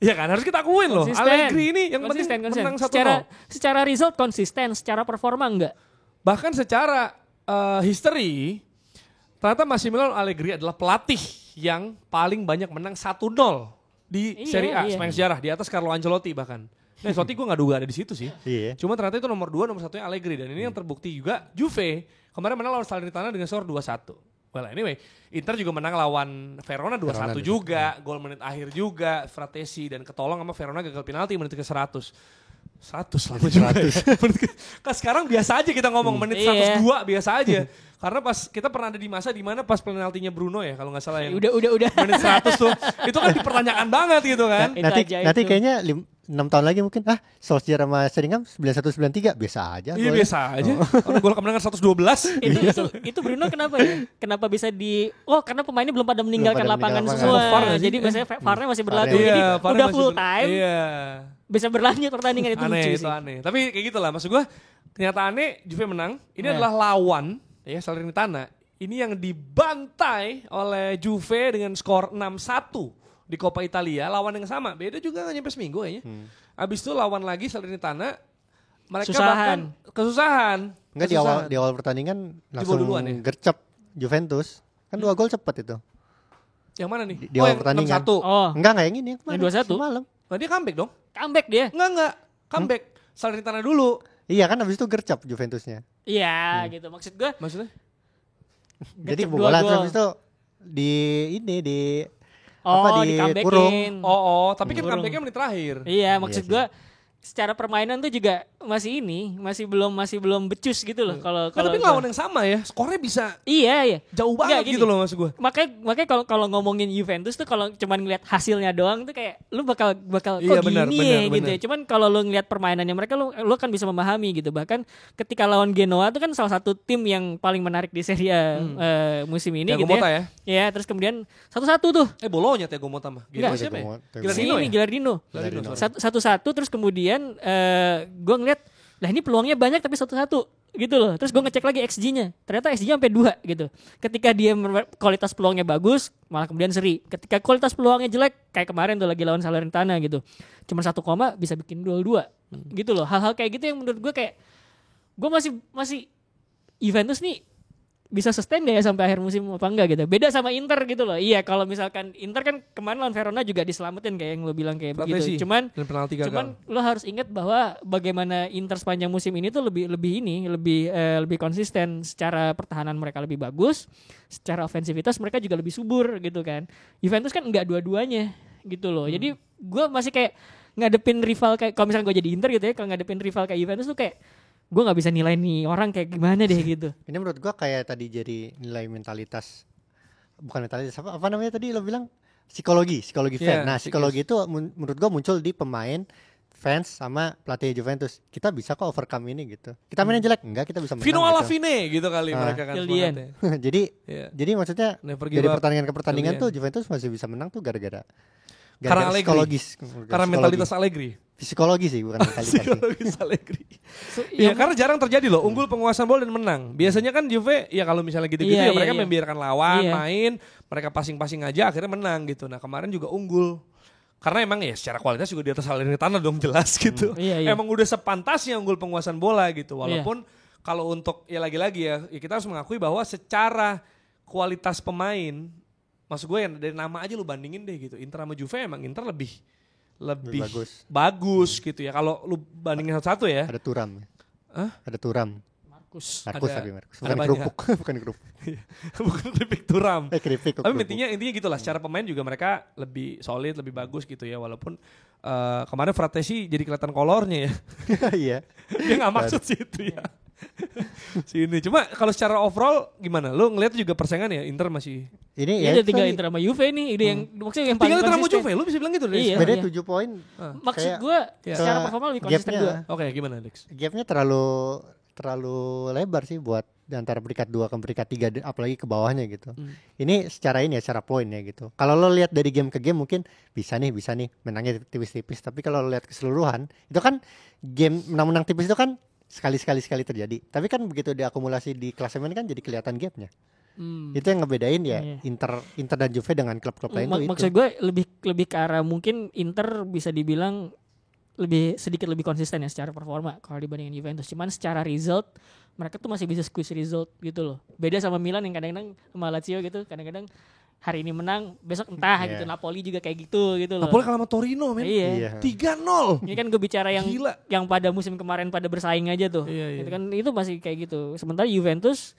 Iya kan harus kita akuin loh. Allegri ini yang penting menang 1-0. Secara result konsisten, secara performa enggak. Bahkan secara history ternyata Massimiliano Allegri adalah pelatih yang paling banyak menang 1-0 di Serie A sepanjang sejarah, di atas Carlo Ancelotti bahkan. Nah Ancelotti gue gak duga ada di situ sih. Cuma ternyata itu nomor 2, nomor 1-nya Allegri. Dan ini yang terbukti juga Juve kemarin menang lawan Salernitana dengan skor 2-1. Well anyway, Inter juga menang lawan Verona 2-1 juga. Gol menit akhir juga, Fratesi dan ketolong sama Verona gagal penalti menit ke 100. 100 lama juga. Kan sekarang biasa aja kita ngomong menit 102 biasa aja. Karena pas kita pernah ada di masa di mana pas penaltinya Bruno ya kalau nggak salah yang udah menit 100 tuh itu kan dipertanyakan banget gitu kan. Nanti kayaknya 6 tahun lagi mungkin Solskjaer sama Sheringham 91-93 biasa aja. Iya biasa aja. Kalau gol kemenangan 112. itu Bruno kenapa ya? Kenapa bisa karena pemainnya belum pada meninggalkan lapangan semua. Jadi biasanya VAR-nya masih berlaku. Jadi udah full time. Iya. Bisa berlanjut pertandingan itu lucu sih. Aneh. Tapi kayak gitulah maksud gue. Kenyataannya Juve menang. Ini adalah lawan Salernitana. Ini yang dibantai oleh Juve dengan skor 6-1 di Coppa Italia, lawan yang sama. Beda juga gak nyampe seminggu kayaknya. Abis itu lawan lagi Salernitana, mereka bahkan kesusahan. Enggak di awal pertandingan langsung gercep Juventus. Kan 2 gol cepet itu. Yang mana nih? Di awal pertandingan. 6-1. Enggak yang ini. Yang 2-1. Semalam. Nah, dia comeback dong? Comeback dia? Enggak. Comeback. Salernitana dulu. Iya kan abis itu gercep Juventusnya. Iya gitu maksud gue. Maksudnya? Jadi bola habis itu di apa di kurung. Tapi kan comebacknya menit terakhir. Iya, maksud gue secara permainan tuh juga masih belum becus gitu loh. Kalau tapi lawan yang sama ya, skornya bisa iya jauh banget gitu loh maksud gue. Makanya kalau ngomongin Juventus tuh kalau cuman ngeliat hasilnya doang tuh kayak lu bakal kok benar, gini benar. gitu ya. Cuman kalau lu ngeliat permainannya mereka lu kan bisa memahami gitu. Bahkan ketika lawan Genoa tuh kan salah satu tim yang paling menarik di Serie A musim ini Thiago gitu Motta ya. Ya, terus kemudian 1-1 tuh. Bologna Thiago Motta mah. Enggak, siapa ya? Gilardino. 1-1 terus kemudian gue ngeliat lah ini peluangnya banyak tapi 1-1 gitu loh. Terus gue ngecek lagi XG-nya. Ternyata XG-nya sampai 2 gitu. Ketika dia kualitas peluangnya bagus, malah kemudian seri. Ketika kualitas peluangnya jelek, kayak kemarin tuh lagi lawan Salernitana gitu. Cuma 1 koma bisa bikin 2-2 gitu loh. Hal-hal kayak gitu yang menurut gue kayak gue masih Juventus nih bisa sustain gak ya sampai akhir musim apa enggak gitu. Beda sama Inter gitu loh. Iya, kalau misalkan Inter kan kemarin lawan Verona juga diselamatin kayak yang lo bilang kayak begitu. Cuman lo harus ingat bahwa bagaimana Inter sepanjang musim ini tuh lebih konsisten. Secara pertahanan mereka lebih bagus, secara ofensivitas mereka juga lebih subur gitu kan. Juventus kan enggak dua-duanya gitu loh. Jadi gue masih kayak ngadepin rival kayak kalau misalkan gue jadi Inter gitu ya, kalau ngadepin rival kayak Juventus tuh kayak gue nggak bisa nilai nih orang kayak gimana deh gitu. Ini menurut gue kayak tadi jadi nilai mentalitas, bukan mentalitas apa namanya tadi lo bilang psikologi fan. Nah psikologi itu menurut gue muncul di pemain, fans sama pelatih Juventus. Kita bisa kok overcome ini gitu. Kita mainnya jelek enggak, kita bisa menang. Vino alla fine gitu kali mereka kan semangatnya. jadi maksudnya dari pertandingan ke pertandingan tuh Juventus masih bisa menang tuh gara-gara karena psikologis. Karena mentalitas Allegri. Psikologi sih bukan mentalitas. Psikologis Allegri. Iya, karena jarang terjadi loh unggul penguasaan bola dan menang. Biasanya kan Juve ya kalau misalnya gitu-gitu mereka membiarkan lawan main, mereka passing-passing aja akhirnya menang gitu. Nah, kemarin juga unggul. Karena emang ya secara kualitas juga di atas Salernitana dong jelas gitu. Emang udah sepantasnya unggul penguasaan bola gitu. Walaupun kalau untuk ya lagi-lagi ya kita harus mengakui bahwa secara kualitas pemain, maksud gue yang dari nama aja lu bandingin deh gitu. Inter sama Juve emang Inter lebih bagus gitu ya. Kalau lu bandingin satu-satu ya. Ada Thuram. Ada Thuram. Markus. Bukan kerupuk. Bukan keripik Thuram. Keripik. Tapi intinya gitulah. Secara pemain juga mereka lebih solid, lebih bagus gitu ya. Walaupun kemarin Fratesi jadi kelihatan kolornya ya. Iya. Dia nggak maksud sih itu ya. Sini. Cuma kalau secara overall gimana? Lu ngeliat juga persaingan ya Inter masih. Ini ya tinggal Inter sama Juve nih. Ini yang maksudnya yang paling tinggal konsisten. Inter sama Juve, lu bisa bilang gitu deh. Iya, beda 7 poin. Maksud gue secara performa lebih konsisten gue. Oke, gimana Alex? Gapnya terlalu lebar sih buat di antara peringkat 2 ke peringkat 3 apalagi ke bawahnya gitu. Ini secara poin ya gitu. Kalau lo lihat dari game ke game mungkin bisa nih menangnya tipis-tipis, tapi kalau lo lihat keseluruhan itu kan game menang-menang tipis itu kan sekali terjadi. Tapi kan begitu diakumulasi di klasemen kan jadi kelihatan gapnya. Itu yang ngebedain ya Inter dan Juve dengan klub-klub lain tuh itu. Maksud gue lebih ke arah mungkin Inter bisa dibilang sedikit lebih konsisten ya secara performa kalau dibandingin Juventus. Cuman secara result mereka tuh masih bisa squeeze result gitu loh. Beda sama Milan yang kadang-kadang sama Lazio gitu, kadang-kadang hari ini menang, besok entah gitu. Napoli juga kayak gitu loh. Napoli kalah sama Torino men. Iya. 3-0. Ini kan gue bicara yang pada musim kemarin pada bersaing aja tuh. Iya. Itu kan itu masih kayak gitu. Sementara Juventus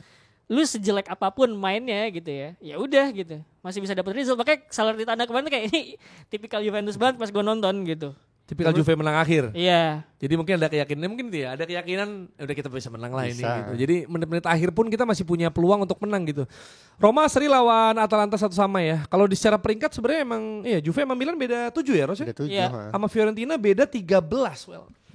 lu sejelek apapun mainnya gitu ya udah gitu masih bisa dapat result. Makanya Salernitana kemarin kayak ini tipikal Juventus banget pas gue nonton gitu. Tipikal Juve menang akhir. Iya. Jadi mungkin ada keyakinan udah kita bisa menang lah ini gitu. Jadi menit-menit akhir pun kita masih punya peluang untuk menang gitu. Roma seri lawan Atalanta 1-1 ya. Kalau di secara peringkat sebenarnya emang Juve sama Milan beda 7 ya Ros ya? Beda 7. Iya. Sama Fiorentina beda 13.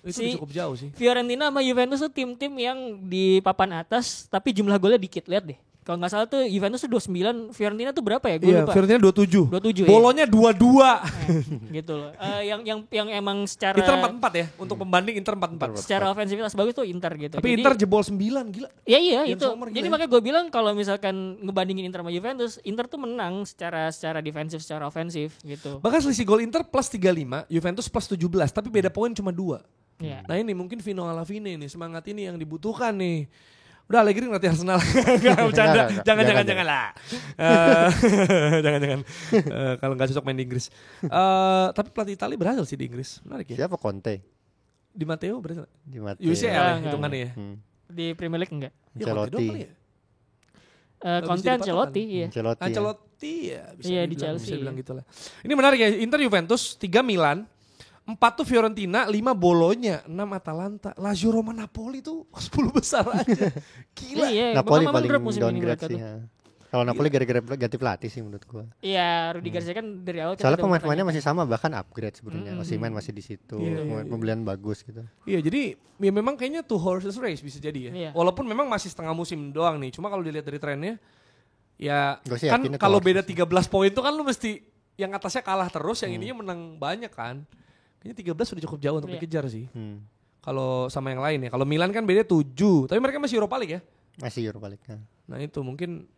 Itu cukup jauh sih. Fiorentina sama Juventus tuh tim-tim yang di papan atas tapi jumlah golnya dikit. Lihat deh. Kalau nggak salah tuh Juventus tuh 29, Fiorentina tuh berapa ya? Gue lupa. Fiorentina 27. 27 Bolonya 22. Gitu loh. Yang emang secara Inter 4-4 ya untuk pembanding Inter 4-4. Secara ofensivitas bagus tuh Inter gitu. Tapi Inter jebol 9 gila. Iya itu. Jadi makanya gue bilang kalau misalkan ngebandingin Inter sama Juventus, Inter tuh menang secara defensif, secara ofensif gitu. Bahkan selisih gol Inter plus 35, Juventus plus 17, tapi beda poin cuma 2. Yeah. Nah ini mungkin Vino alla fine nih, semangat ini yang dibutuhkan nih. Udah Allegri ngelatih Arsenal. Enggak bercanda. Jangan lah. Jangan. Kalau enggak cocok main di Inggris. Tapi pelatih Italia berhasil sih di Inggris. Menarik ya. Siapa Conte? Di Matteo berhasil. Di Matteo. UCL hitungannya ya. Di Premier League enggak? Ancelotti. Conte Ancelotti ya. Ancelotti City ya bisa Iya, dibilang, di Chelsea, bisa bilang gitulah. Ini menarik ya, Inter Juventus, 3 Milan, 4 tuh Fiorentina, 5 Bologna, 6 Atalanta, Lazio Roma Napoli tuh 10 besar aja. Gila. Iya, Napoli memang paling drop musim ini downgrade mereka sih. tuh. Ya. Kalau Napoli gara-gara ganti pelatih sih menurut gua. Iya, Rudi Garcia kan dari awal. Soalnya pemain-pemainnya masih sama, bahkan upgrade sebenarnya. Osimhen masih di situ, Iya. pembelian bagus gitu. Iya, jadi ya memang kayaknya 2 horses race bisa jadi ya. Iya. Walaupun memang masih setengah musim doang nih. Cuma kalau dilihat dari trennya, ya Gua sih kan yakin itu kalau horses beda 13 poin itu kan lu mesti yang atasnya kalah terus, yang ininya menang banyak kan. Kayaknya 13 sudah cukup jauh untuk Iya. dikejar sih. Hmm. Kalau sama yang lain ya. Kalau Milan kan beda 7, tapi mereka masih Europa League ya. Masih Europa League. Nah itu mungkin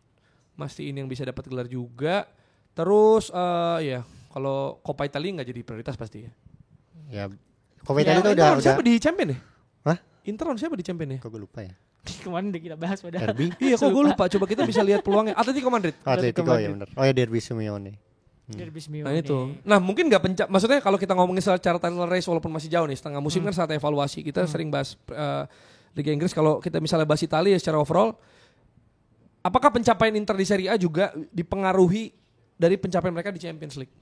masih ini yang bisa dapat gelar juga. Terus ya kalau Coppa Italia nggak jadi prioritas pasti ya. Ya, Coppa Italia itu Inter udah lawan siapa di champion ya? Hah? Inter lawan siapa di champion ya? Kok gue lupa ya. Kemarin udah kita bahas padahal. Derby. Iya kok gue lupa. Coba kita bisa lihat peluangnya. Atletico Madrid. Atletico Madrid. ya benar. Oh ya Derby Simeone. Derby Simeone. Nah itu. Nah mungkin nggak maksudnya kalau kita ngomongin secara title race walaupun masih jauh nih setengah musim kan saat evaluasi kita sering bahas Liga Inggris. Kalau kita misalnya bahas Italia secara overall, apakah pencapaian Inter di Serie A juga dipengaruhi dari pencapaian mereka di Champions League?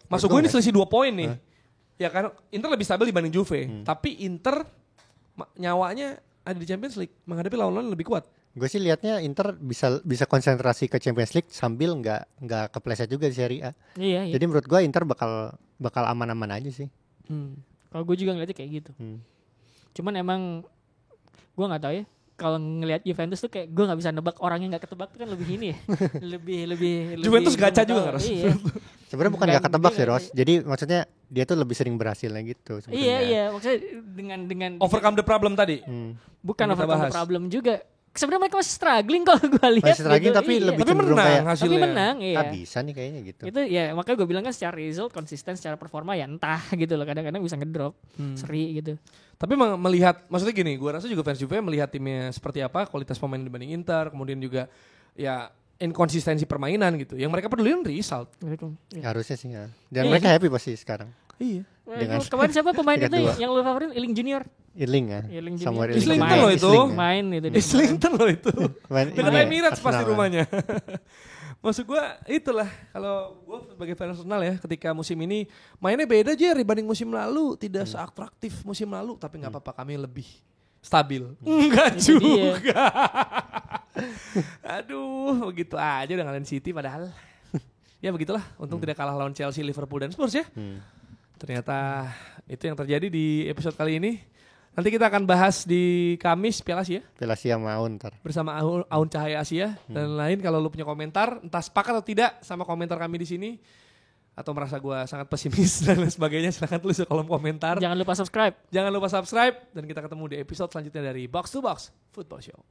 Maksud gue ini selisih 2 poin nih. Ya kan Inter lebih stabil dibanding Juve, tapi Inter nyawanya ada di Champions League menghadapi lawan-lawan lebih kuat. Gue sih lihatnya Inter bisa konsentrasi ke Champions League sambil nggak kepleset juga di Serie A. Iya. Jadi menurut gue Inter bakal aman-aman aja sih. Kalau gue juga ngeliatnya kayak gitu. Cuman emang gue nggak tahu ya. Kalau ngelihat Juventus tuh kayak gue nggak bisa nebak orangnya nggak ketebak tuh kan lebih ini ya. lebih Juventus gacha juga nggak, Ros? Iya. Sebenarnya bukan nggak ketebak sih Ros. Jadi maksudnya dia tuh lebih sering berhasilnya gitu. Sebenarnya. Iya. Maksudnya dengan Overcome the problem tadi. bukan yang kita overcome bahas. the problem juga. Sebenarnya mereka masih struggling kalau gue lihat. Masih struggling gitu. tapi Iya. lebih Tapi cenderung menang kayak hasilnya. Tapi menang, iya. bisa nih kayaknya gitu. Itu ya makanya gue bilang kan secara result konsisten, secara performa ya entah gitu loh. Kadang-kadang bisa ngedrop, seri gitu. Tapi melihat, maksudnya gini, gue rasa juga fans Juve melihat timnya seperti apa, kualitas pemain dibanding Inter, kemudian juga ya inkonsistensi permainan gitu. Yang mereka pedulikan result. Harusnya sih ya. Dan mereka happy pasti sekarang. Iya. Dengan Kemarin siapa pemain itu peringkat 2. yang lu favorit? Ealing Junior. Iling ya. Ealing Samuel Junior. Islington Main. loh itu. Main itu dia. Islington loh itu. Main Dengan ini ya, Emirates pasti Arsenal. rumahnya. Maksud gue itulah, kalau gue sebagai fans Arsenal ya, ketika musim ini mainnya beda aja dibanding musim lalu. Tidak seatraktif musim lalu, tapi gak apa-apa kami lebih stabil. Enggak Itu juga. Aduh, begitu aja udah ngalahin City padahal. Ya begitulah, untung tidak kalah lawan Chelsea, Liverpool dan Spurs ya. Ternyata itu yang terjadi di episode kali ini. Nanti kita akan bahas di Kamis Piala Asia Piala Asia mau ntar. bersama Aun Cahaya Asia dan lain. Kalau lu punya komentar, entah sepakat atau tidak sama komentar kami di sini, atau merasa gue sangat pesimis dan lain sebagainya, silahkan tulis di kolom komentar. Jangan lupa subscribe. Jangan lupa subscribe dan kita ketemu di episode selanjutnya dari Box to Box Football Show.